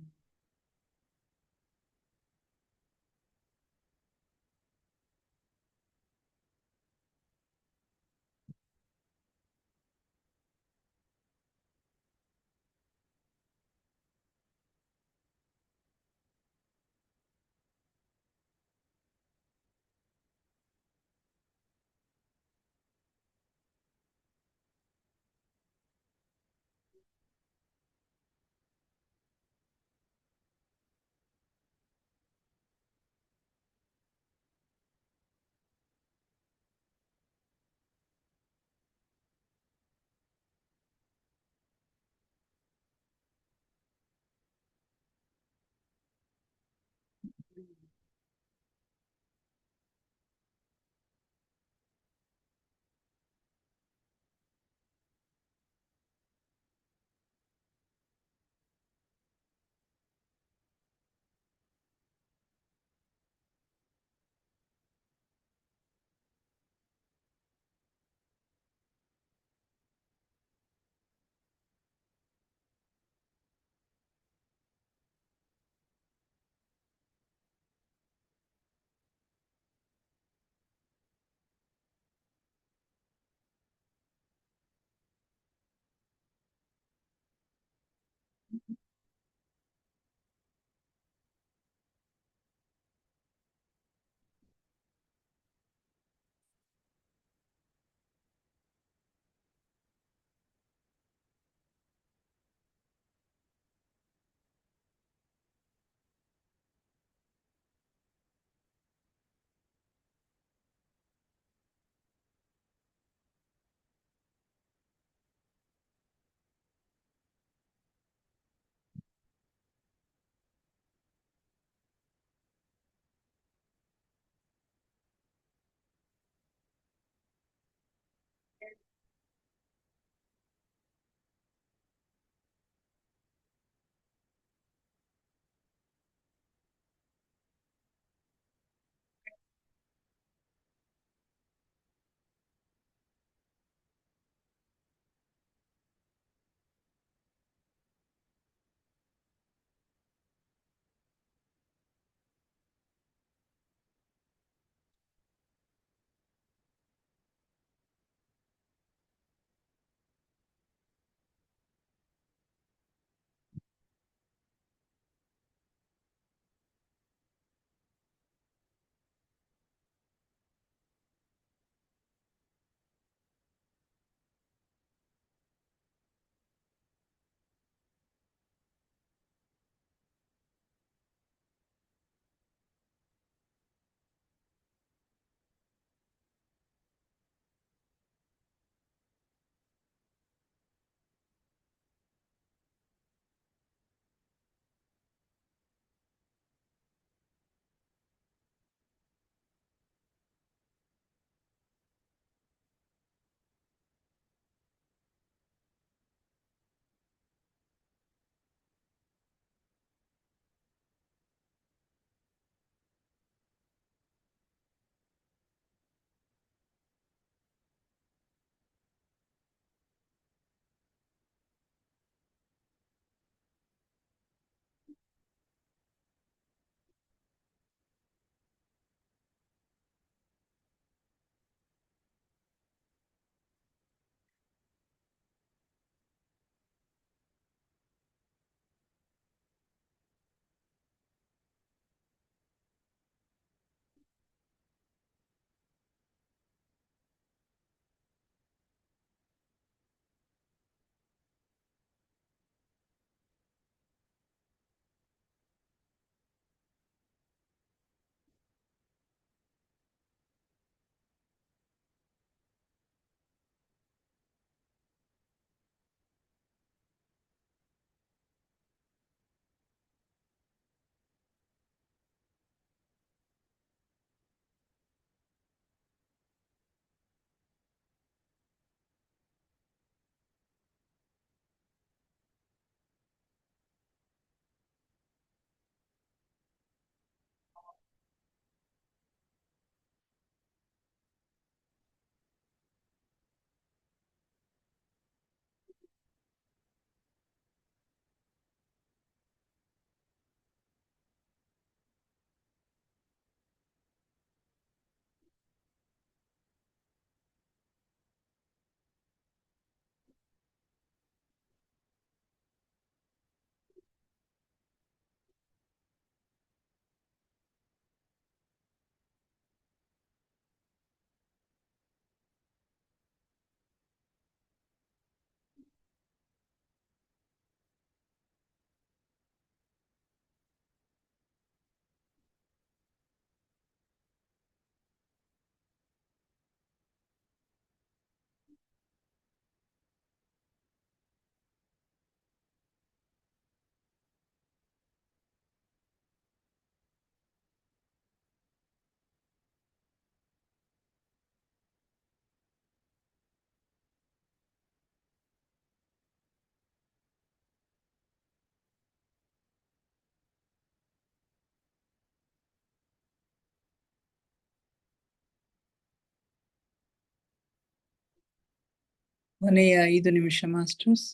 ಕೊನೆಯ 5 ನಿಮಿಷ ಮಾಸ್ಟರ್ಸ್.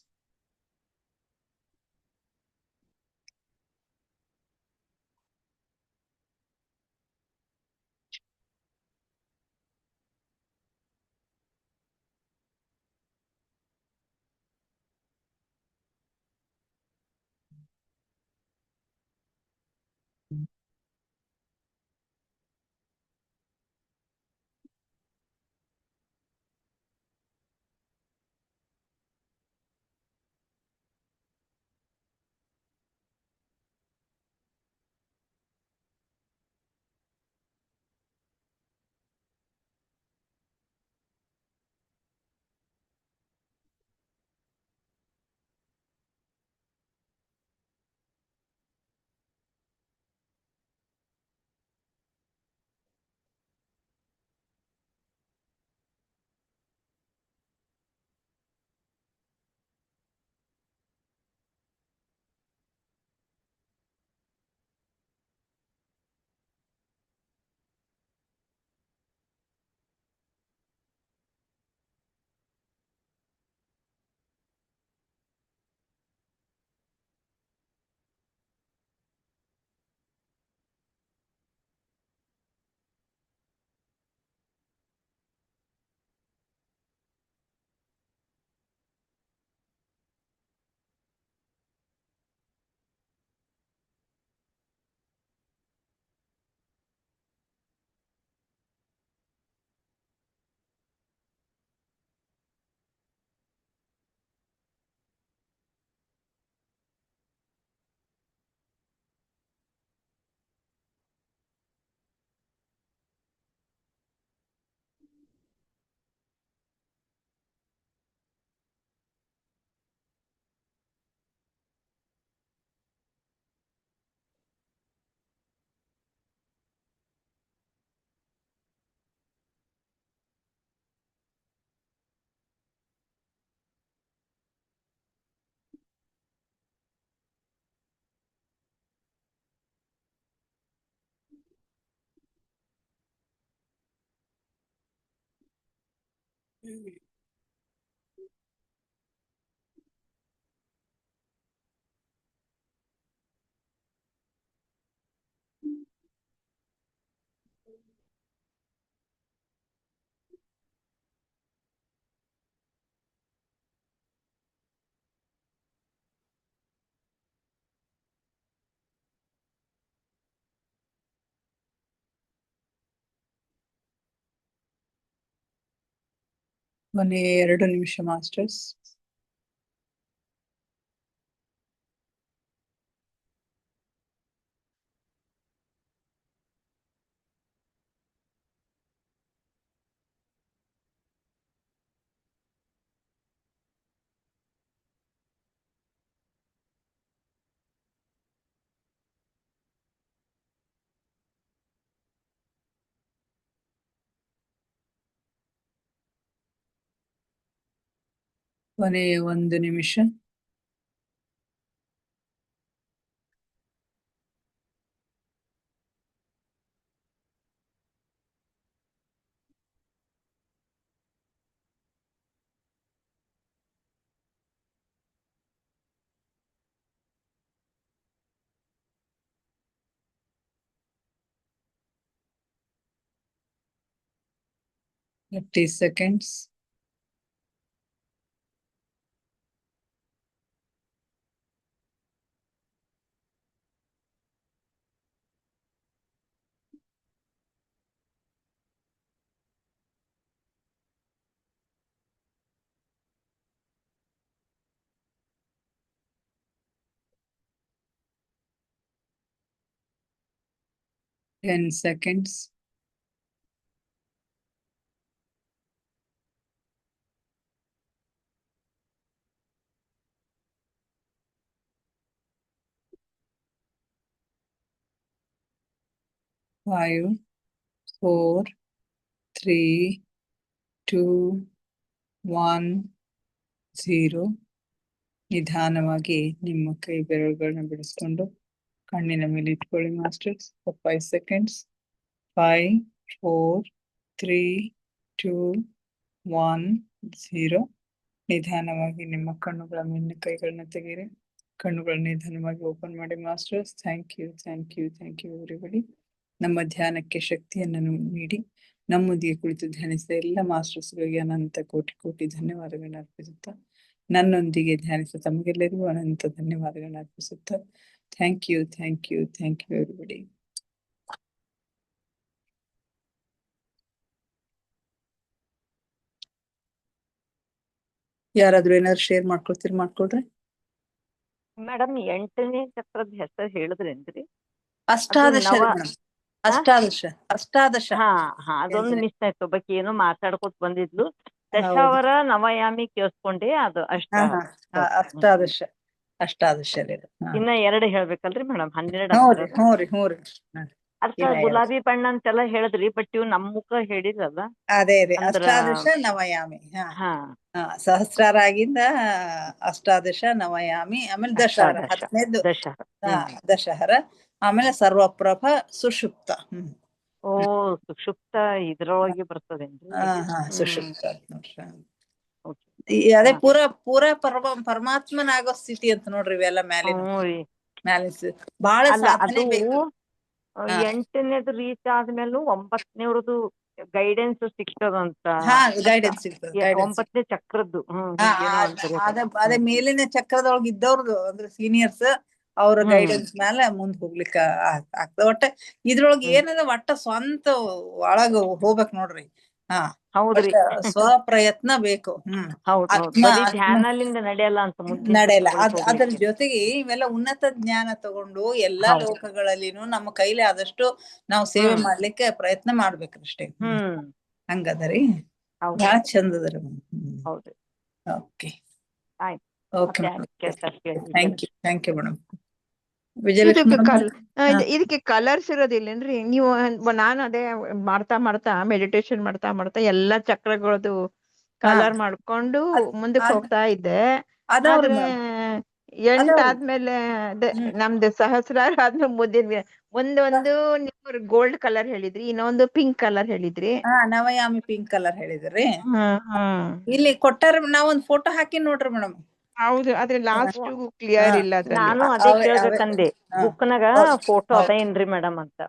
ಕೊನೆಯ 2 ನಿಮಿಷ ಮಾಸ್ಟರ್ಸ್. ಕೊನೆಯ 1 ನಿಮಿಷ. Thirty seconds. Ten seconds. Five, 4, 3, 2, 1, 0. ನಿಧಾನವಾಗಿ ನಿಮ್ಮ ಕೈ ಬೆರಳುಗಳನ್ನ ಬಿಡಿಸ್ಕೊಂಡು ಕಣ್ಣಿನ ಮೇಲೆ ಇಟ್ಕೊಳ್ಳಿ ಮಾಸ್ಟರ್ಸ್. For 5 seconds. 5, 4, 3, 2, 1, 0. ನಿಧಾನವಾಗಿ ನಿಮ್ಮ ಕಣ್ಣುಗಳ ಮೇಲಿನ ಕೈಗಳನ್ನ ತೆಗೀರಿ. ಕಣ್ಣುಗಳನ್ನ ನಿಧಾನವಾಗಿ ಓಪನ್ ಮಾಡಿ masters. Thank you, thank you, thank you everybody. ನಮ್ಮ ಧ್ಯಾನಕ್ಕೆ ಶಕ್ತಿಯನ್ನು ನೀಡಿ ನಮ್ಮೊಂದಿಗೆ ಕುಳಿತು ಧ್ಯಾನಿಸಿದ ಎಲ್ಲ ಮಾಸ್ಟರ್ಸ್ಗಳಿಗೆ ಅನಂತ ಕೋಟಿ ಕೋಟಿ ಧನ್ಯವಾದಗಳನ್ನ ಅರ್ಪಿಸುತ್ತಾ, ನನ್ನೊಂದಿಗೆ ಧ್ಯಾನಿಸಿದ ತಮಗೆಲ್ಲರಿಗೂ ಅನಂತ ಧನ್ಯವಾದಗಳನ್ನ ಅರ್ಪಿಸುತ್ತಾ, thank you, thank you, thank you everybody. ಯಾರಾದ್ರೂ ಏನಾದ್ರು ಶೇರ್ ಮಾಡ್ಕೊಳ್ರಿ. ಮೇಡಮ್ 8ನೇ ಚಕ್ರದ ಹೆಸರು ಹೇಳಿದ್ರೇನ್ರಿ? ಅಷ್ಟಾದಶ ನವ- ಮೇಡಮ್, ಅಷ್ಟಾದಶ ಅಷ್ಟಾದಶ. ಹಾ ಅದೊಂದು ಮಿಸ್ ಆಯ್ತು. ಒಬ್ಬಾಕಿ ಏನೋ ಮಾತಾಡ್ಕೊತ ಬಂದಿದ್ಲು. ಹೌದು. ದಶಾವರ ನವಯಾಮಿ ಕೇಳಿಸ್ಕೊಂಡೆ, ಅದು ಅಷ್ಟ. ಅಷ್ಟಾದಶ ಅಷ್ಟಾದಶ ರೀ ಅದು. ಇನ್ನ 2 ಹೇಳ್ಬೇಕಲ್ರಿ ಮೇಡಮ್? 12 ಹ್ಞೂ ಅಕ್ಷರ. ರೀ, ಹ್ಞೂ ರೀ, ಹ್ಞೂ ರೀ. ಅದಕ್ಕ ಇನ್ನ ಎರಡು. ಗುಲಾಬಿ ಬಣ್ಣ ಅಂತೆಲ್ಲ ಹೇಳಿದ್ರಿ, ಬಟ್ ಇವ್ ನಮ್ ಮುಖ ಹೇಳಿದ್ರಲ್ಲ. ಅದೇ ರೀ, ಅಂದ್ರ- ಅಷ್ಟಾದಶ ನವಯಾಮಿ. ಹಾ ಸಹಸ್ರಾರ ಆಗಿಂದ ಅಷ್ಟಾದಶ ನವಯಾಮಿ, ಆಮೇಲೆ ದಶಹರ, ಅಷ್ಟಾದಶ. 10ನೇದು ದಶಾವರ. ದಶಹರ, ಆಮೇಲೆ ಸರ್ವಪ್ರಭ ಸುಷುಪ್ತ. ಓ, ಸುಷುಪ್ತ ಇದ್ರೊಳಗೆ ಬರ್ತದೇನ್ರಿ? ಸುಷುಪ್ತ ನೋಡ್ರಿ. Okay. ಅದೇ ಪೂರಾ ಪರಮಾತ್ಮನಾಗೋ ಸ್ಥಿತಿ ಅಂತ ನೋಡ್ರಿ ಇವೆಲ್ಲ ಮ್ಯಾಲಿನ ಹ್ಞೂ ರೀ. ಬಹಳ ಅಲ್ಲ, ಸಾಧನೆ ಅದು ಬೇಕು. 8ನೇದು ರೀಚ್ ಆದ್ಮೇಲೂ 9ನೇವ್ರದ್ದು ಗೈಡೆನ್ಸ್ ಸಿಗ್ತದಂತ. ಗೈಡೆನ್ಸ್ ಸಿಗ್ತದೆ. 9ನೇ ಚಕ್ರದ್ದು. ಹೀಗೇನೋ ಅಂತಾರೆ. ಅದೇ ಮೇಲಿನ ಚಕ್ರದೊಳಗ ಇದ್ದವ್ರದ್ದು ಅಂದ್ರೆ ಸೀನಿಯರ್ಸ್ ಅವ್ರ ಗೈಡೆನ್ಸ್ ಮೇಲೆ ಮುಂದ್ ಹೋಗ್ಲಿಕ್ಕ ಆಗ್ತದ. ಒಟ್ಟ ಇದ್ರೊಳಗ ಏನದ ಒಟ್ಟ ಸ್ವಂತ ಒಳಗ ಹೋಗ್ಬೇಕ್ ನೋಡ್ರಿ. ಹೌದ್ರಿ. ಸ್ವಪ್ರಯತ್ನ ಬೇಕು. ಹೌದು. ಬರೀ ಧ್ಯಾನಲಿಂದ ನಡೆಯಲ್ಲ ಅಂತ ಮುಂದೆ ನಡೆಯಲ್ಲ. ಅದ್ರ ಜೊತೆಗೆ ಇವೆಲ್ಲ ಉನ್ನತ ಜ್ಞಾನ ತಗೊಂಡು ಎಲ್ಲಾ ಲೋಕಗಳಲ್ಲಿನೂ ನಮ್ಮ ಕೈಲಿ ಆದಷ್ಟು ನಾವು ಸೇವೆ ಮಾಡ್ಲಿಕ್ಕೆ ಪ್ರಯತ್ನ ಮಾಡ್ಬೇಕಷ್ಟೇ. ಹಂಗದರಿ, ಬಹಳ ಚಂದದರಿ. ಹೌದ್ರಿ. ಓಕೆ, ಆಯ್ತು. Okay madam, thank you. Thank you madam. Vijayalakshmi ಇದಕ್ಕೆ ಕಲರ್ಸ್ ಇರೋದಿಲ್ಲೇನ್ರಿ? ನೀವು ನಾನು ಅದೇ ಮಾಡ್ತಾ ಮೆಡಿಟೇಷನ್ ಮಾಡ್ತಾ ಎಲ್ಲಾ ಚಕ್ರಗಳದ್ದು ಕಲರ್ ಮಾಡ್ಕೊಂಡು ಮುಂದಕ್ಕೆ ಹೋಗ್ತಾ ಇದ್ದೆ. ಆದ್ರೆ 8 ಆದ್ಮೇಲೆ ನಮ್ದು ಸಹಸ್ರಾರ ಆದ್ಮೇಲೆ ಮುಂದೊಂದು ನೀವು ಗೋಲ್ಡ್ ಕಲರ್ ಹೇಳಿದ್ರಿ, ಇನ್ನೊಂದು ಪಿಂಕ್ ಕಲರ್ ಹೇಳಿದ್ರಿ. ನವಯಾಮಿ ಪಿಂಕ್ ಕಲರ್ ಹೇಳಿದ್ರಿ. ಇಲ್ಲಿ ಕೊಟ್ಟಾರ, ನಾವೊಂದ್ ಫೋಟೋ ಹಾಕಿ ನೋಡ್ರಿ ಮೇಡಮ್. ಹೌದು, ಆದ್ರೆ ಲಾಸ್ಟ್ ಕ್ಲಿಯರ್ ಇಲ್ಲ ಅದ್ರಲ್ಲಿ. ನಾನು ಅದೇ ಕೇಳ್ಬೇಕಂದೆ, ಬುಕ್ನಾಗ ಫೋಟೋ ಅದೇನ್ರಿ ಮೇಡಮ್ ಅಂತ.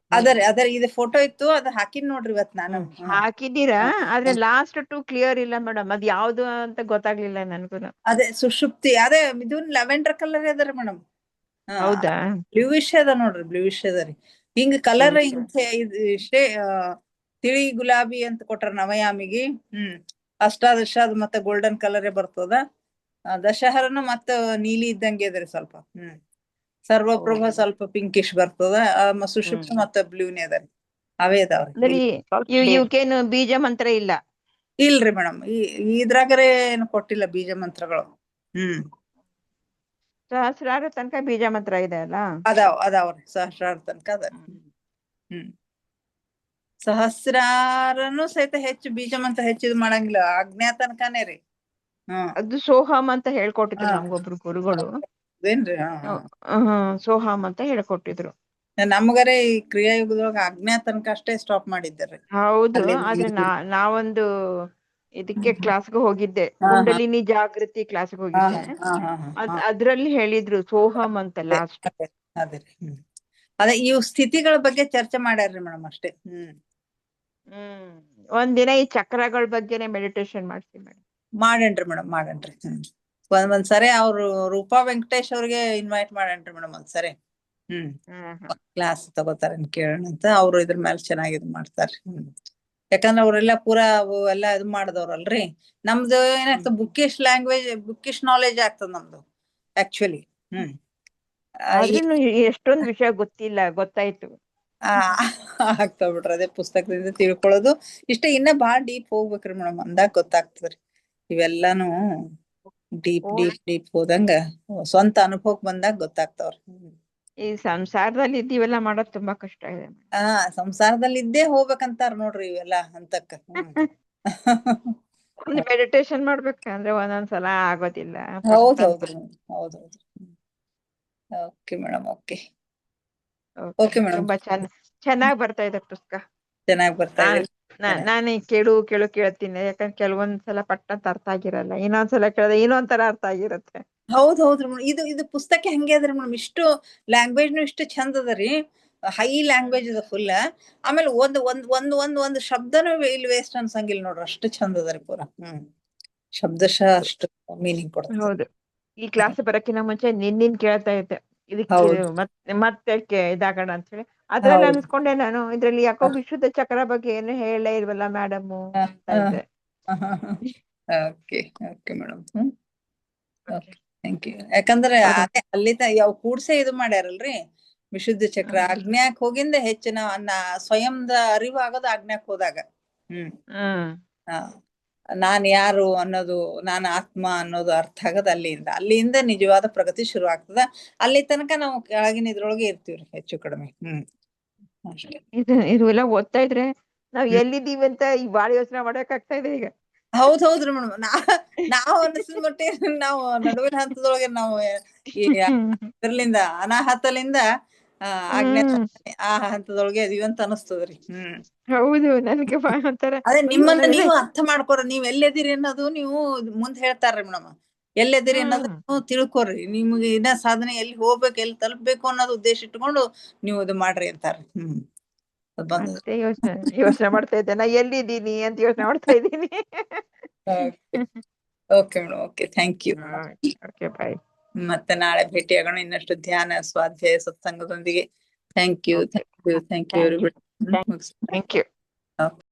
ಅದರ ಇದು ಫೋಟೋ ಇತ್ತು, ಅದ ಹಾಕಿನ್ ನೋಡ್ರಿ ಇವತ್ ನಾನು. ಹಾಕಿದ್ದೀರಾ, ಆದ್ರೆ ಲಾಸ್ಟ್ 2 ಕ್ಲಿಯರ್ ಇಲ್ಲ ಮೇಡಮ್. ಅದ್ ಯಾವ್ದು ಅಂತ ಗೊತ್ತಾಗ್ಲಿಲ್ಲ ನನ್ಗೂ. ಅದೇ ಸುಷುಪ್ತಿ, ಅದೇ ಇದು ಲ್ಯಾವೆಂಡರ್ ಕಲರ್ ಅದರಿ ಮೇಡಮ್. ಹೌದಾ? ಬ್ಲೂವಿಶ್ ಅದ ನೋಡ್ರಿ, ಬ್ಲೂವಿಶ್ ಅದರಿ. ಹಿಂಗ್ ಕಲರ್ ಇಷ್ಟೇ ತಿಳಿ ಗುಲಾಬಿ ಅಂತ ಕೊಟ್ರ ನವಯಾಮಿಗಿ. ಅಷ್ಟಾದಶ ಅದು ಮತ್ತೆ ಗೋಲ್ಡನ್ ಕಲರೇ ಬರ್ತದ. ದಶಹರನು ಮತ್ತ ನೀಲಿ ಇದ್ದಂಗೆ ಅದ್ರಿ ಸ್ವಲ್ಪ. ಸರ್ವಪ್ರಭ ಸ್ವಲ್ಪ ಪಿಂಕಿಶ್ ಬರ್ತದ. ಸುಷುಪ್ತ ಮತ್ತ ಬ್ಲೂನೇ ಅದರಿ. ಅವೇ ಅದಾವ್ರಿ. ಇವಕ್ಕೇನು ಬೀಜ ಮಂತ್ರ ಇಲ್ಲ? ಇಲ್ರಿ ಮೇಡಮ್, ಇದ್ರಾಗರೆ ಏನು ಕೊಟ್ಟಿಲ್ಲ ಬೀಜ ಮಂತ್ರಗಳು. ಸಹಸ್ರಾರ ತನಕ ಬೀಜ ಮಂತ್ರ ಇದೆ ಅಲ್ಲ? ಅದಾವ್ರಿ, ಸಹಸ್ರಾರ ತನಕ ಅದ. ಸಹಸ್ರಾರನು ಸಹಿತ ಹೆಚ್ಚು ಬೀಜ ಮಂತ್ರ ಹೆಚ್ಚಿದ್ ಮಾಡಂಗಿಲ್ಲ, ಆಜ್ಞಾ ತನಕನೇ ರೀ. ಅದು ಸೋಹಮ್ ಅಂತ ಹೇಳ್ಕೊಟ್ಟಿದ್ರು ನಮ್ಗೊಬ್ರು ಗುರುಗಳು. ಅದೇನ್ರಿ? ಸೋಹಮ್ ಅಂತ ಹೇಳ್ಕೊಟ್ಟಿದ್ರು. ನಮ್ಗರೆ ಈ ಕ್ರಿಯಾಯುಗದೊಳಗ ಆಜ್ಞಾ ತನಕ ಅಷ್ಟೇ ಸ್ಟಾಪ್ ಮಾಡಿದ್ದಾರ್ರಿ. ಹೌದು, ಆದ್ರೆ ನಾವೊಂದು ಇದಕ್ಕೆ ಕ್ಲಾಸ್ಗೆ ಹೋಗಿದ್ದೆ, ಕುಂಡಲಿನಿ ಜಾಗೃತಿ ಕ್ಲಾಸ್ಗೆ ಹೋಗಿದ್ದೆ. ಅದ್ರಲ್ಲಿ ಹೇಳಿದ್ರು ಸೋಹಮ್ ಅಂತ ಲಾಸ್ಟ್. ಅದೇ ಇವ್ ಸ್ಥಿತಿಗಳ ಬಗ್ಗೆ ಚರ್ಚೆ ಮಾಡ್ಯಾರ್ರಿ ಮೇಡಮ್ ಅಷ್ಟೇ. ಒಂದಿನ ಈ ಚಕ್ರಗಳ ಬಗ್ಗೆನೆ ಮೆಡಿಟೇಷನ್ ಮಾಡ್ತೀವಿ ಮೇಡಮ್. ಮಾಡೇನ್ರಿ ಮೇಡಮ್, ಮಾಡೇನ್ರಿ. ಒಂದ್ಸರಿ ಅವ್ರು ರೂಪಾ ವೆಂಕಟೇಶ್ ಅವ್ರಿಗೆ ಇನ್ವೈಟ್ ಮಾಡೇನ್ರಿ ಮೇಡಮ್ ಒಂದ್ಸರಿ. ಕ್ಲಾಸ್ ತಗೋತಾರ ಕೇಳೋಣ ಅಂತ. ಅವ್ರು ಇದ್ರ ಮೇಲೆ ಚೆನ್ನಾಗಿ ಇದು ಮಾಡ್ತಾರ್ರಿ. ಯಾಕಂದ್ರ ಅವ್ರೆಲ್ಲ ಪೂರಾ ಎಲ್ಲಾ ಇದು ಮಾಡಿದವ್ರಲ್ರಿ. ನಮ್ದು ಏನಾಗ್ತದ, ಬುಕ್ಕಿಶ್ ಲ್ಯಾಂಗ್ವೇಜ್, ಬುಕ್ಕಿಶ್ ನಾಲೆಜ್ ಆಗ್ತದ ನಮ್ದು ಆಕ್ಚುಲಿ. ಎಷ್ಟೊಂದು ವಿಷಯ ಗೊತ್ತಾಯ್ತು. ಆಗ್ತಾವ ಬಿಡ್ರಿ, ಅದೇ ಪುಸ್ತಕದಿಂದ ತಿಳ್ಕೊಳ್ಳೋದು ಇಷ್ಟೇ. ಇನ್ನ ಬಾಳ ಡೀಪ್ ಹೋಗ್ಬೇಕ್ರಿ ಮೇಡಮ್, ಅಂದಾಗ ಗೊತ್ತಾಗ್ತದ್ರಿ. ಇವೆಲ್ಲಾನು ಡೀಪ್ ಹೋದಂಗ ಸ್ವಂತ ಅನುಭವಕ್ ಬಂದಾಗ ಗೊತ್ತಾಗ್ತಾವ್ರಿ. ಈ ಸಂಸಾರದಲ್ಲಿ ಇದ್ದೀವೆಲ್ಲ ಮಾಡೋದ್ ತುಂಬಾ ಕಷ್ಟ ಇದೆ. ಸಂಸಾರದಲ್ಲಿ ಇದ್ದೇ ಹೋಗ್ಬೇಕಂತಾರ ನೋಡ್ರಿ ಇವೆಲ್ಲಾ ಹಂತಕ್ಕ. ಮೆಡಿಟೇಷನ್ ಮಾಡ್ಬೇಕಂದ್ರೆ ಒಂದೊಂದ್ಸಲ ಆಗೋದಿಲ್ಲ. ಹೌದೌದ್ರಿ. Okay madam, okay madam. ತುಂಬಾ ಚೆನ್ನಾಗ್ ಬರ್ತಾ ಇದೆ ಪುಸ್ತಕ. ಚೆನ್ನಾಗಿ ಬರ್ತಾ ಇದೆ. ನಾನು ಕೇಳು ಕೇಳ್ತೀನಿ, ಯಾಕಂದ್ರೆ ಕೆಲವೊಂದ್ಸಲ ಪಟ್ಟ ಅಂತ ಅರ್ಥ ಆಗಿರಲ್ಲ, ಇನ್ನೊಂದ್ಸಲ ಕೇಳಿದ್ರೆ ಇನ್ನೊಂದ್ ತರ ಅರ್ಥ ಆಗಿರುತ್ತೆ. ಹೌದ್ರಿ ಮೇಡಮ್. ಇದು ಪುಸ್ತಕ ಹೆಂಗೆ ಅದ್ರಿ ಮೇಡಮ್, ಇಷ್ಟು ಲ್ಯಾಂಗ್ವೇಜ್ನು ಇಷ್ಟು ಚಂದ ಅದರಿ, ಹೈ ಲ್ಯಾಂಗ್ವೇಜ್ ಅದ ಫುಲ್. ಆಮೇಲೆ ಒಂದ್ ಶಬ್ದನೂ ಇಲ್ಲಿ ವೇಸ್ಟ್ ಅನ್ಸಂಗಿಲ್ಲ ನೋಡ್ರಿ, ಅಷ್ಟು ಚಂದ ಅದರಿ ಪೂರ. ಶಬ್ದಶಃ ಅಷ್ಟು ಮೀನಿಂಗ್ ಕೊಡ್ತದೆ. ಹೌದು, ಈ ಕ್ಲಾಸ್ ಬರಕ್ಕಿನ ಮುಂಚೆ ನಿನ್ನಿನ್ ಕೇಳ್ತಾ ಇದ್ದೆ, ಇದಕ್ಕೆ ಹೌದು. ಮತ್ತೆ ಇದಾಗೋಣ ಅಂತ ಹೇಳಿ. ಅದ್ರಲ್ಲಿ ಹೌದು. ಅನ್ಸ್ಕೊಂಡೆ ನಾನು, ಇದ್ರಲ್ಲಿ ಯಾಕೋ ವಿಶುದ್ಧ ಚಕ್ರ ಬಗ್ಗೆ ಏನು ಹೇಳೇ ಇಲ್ವಲ್ಲ ಮೇಡಮ್ ಅಂತ ಇದ್ದೆ. Okay okay madam. Thank you. ಯಾಕಂದ್ರೆ ಅದೇ ಅಲ್ಲಿ ಯಾವ ಕೂಡ್ಸೆ ಇದು ಮಾಡ್ಯಾರಲ್ರಿ, ವಿಶುದ್ಧ ಚಕ್ರ ಆಜ್ಞಾಕ್ ಹೋಗಿಂದ ಹೆಚ್ಚಿನ ಸ್ವಯಂದ ಅರಿವು ಆಗೋದು ಆಜ್ಞಾಕ್ ಹೋದಾಗ. ನಾನ್ ಯಾರು ಅನ್ನೋದು, ನಾನು ಆತ್ಮ ಅನ್ನೋದು ಅರ್ಥ ಆಗದ ಅಲ್ಲಿಂದ ನಿಜವಾದ ಪ್ರಗತಿ ಶುರು ಆಗ್ತದ. ಅಲ್ಲಿ ತನಕ ನಾವು ಕೆಳಗಿನ ಇದ್ರೊಳಗೆ ಇರ್ತೀವ್ರಿ ಹೆಚ್ಚು ಕಡಿಮೆ. ಅಷ್ಟೇ. ಇದು ಎಲ್ಲ ಓದ್ತಾ ಇದ್ರೆ ನಾವ್ ಎಲ್ಲಿದ್ದೀವಿ ಅಂತ ಈ ಬಾಳ ಯೋಚನೆ ಮಾಡಕ್ ಆಗ್ತಾ ಇದೆ ಈಗ. ಹೌದ್ರಿ ಮೇಡಮ್. ನಾವು ಅನಿಸಿದ ಮಟ್ಟಿಗೆ ನಾವು ನಡುವಿನ ಹಂತದೊಳಗೆ ನಾವು ಇದ್ರಲಿಂದ ಅನಾಹತಲಿಂದ ಆಜ್ಞೆ ಆ ಹಂತದೊಳಗೆ ಇದೀವಿ ಅಂತ ಅನಸ್ತದ್ರಿ. ಹೌದು, ನನಗೆ ಒಂಥರ ಅದೇ ನಿಮ್ಮನ್ನ ನೀವು ಅರ್ಥ ಮಾಡ್ಕೊರ, ನೀವ್ ಎಲ್ಲೆದಿರಿ ಅನ್ನೋದು ನೀವು ಮುಂದ್ ಹೇಳ್ತಾರ್ರಿ ಮೇಡಮ್. ಎಲ್ಲೆದಿರಿ ಅನ್ನೋದು ನೀವು ತಿಳ್ಕೊರಿ, ನಿಮ್ಗೆ ಇನ್ನ ಸಾಧನೆ ಎಲ್ಲಿ ಹೋಗ್ಬೇಕು, ಎಲ್ಲಿ ತಲುಪ್ಬೇಕು ಅನ್ನೋದು ಉದ್ದೇಶ ಇಟ್ಕೊಂಡು ನೀವು ಇದು ಮಾಡ್ರಿ ಅಂತಾರ್ರಿ. ಯೋಚನೆ ಮಾಡ್ತಾ ಇದ್ದೆ, ನಾ ಎಲ್ಲಿದ್ದೀನಿ ಅಂತ ಯೋಚನೆ ಮಾಡ್ತಾ ಇದ್ದೀನಿ. Okay madam. Okay, thank you. Okay, bye. ಮತ್ತೆ ನಾಳೆ ಭೇಟಿಯಾಗೋಣ ಇನ್ನಷ್ಟು ಧ್ಯಾನ, ಸ್ವಾಧ್ಯಾಯ, ಸತ್ಸಂಗದೊಂದಿಗೆ. Thank you. Thank you.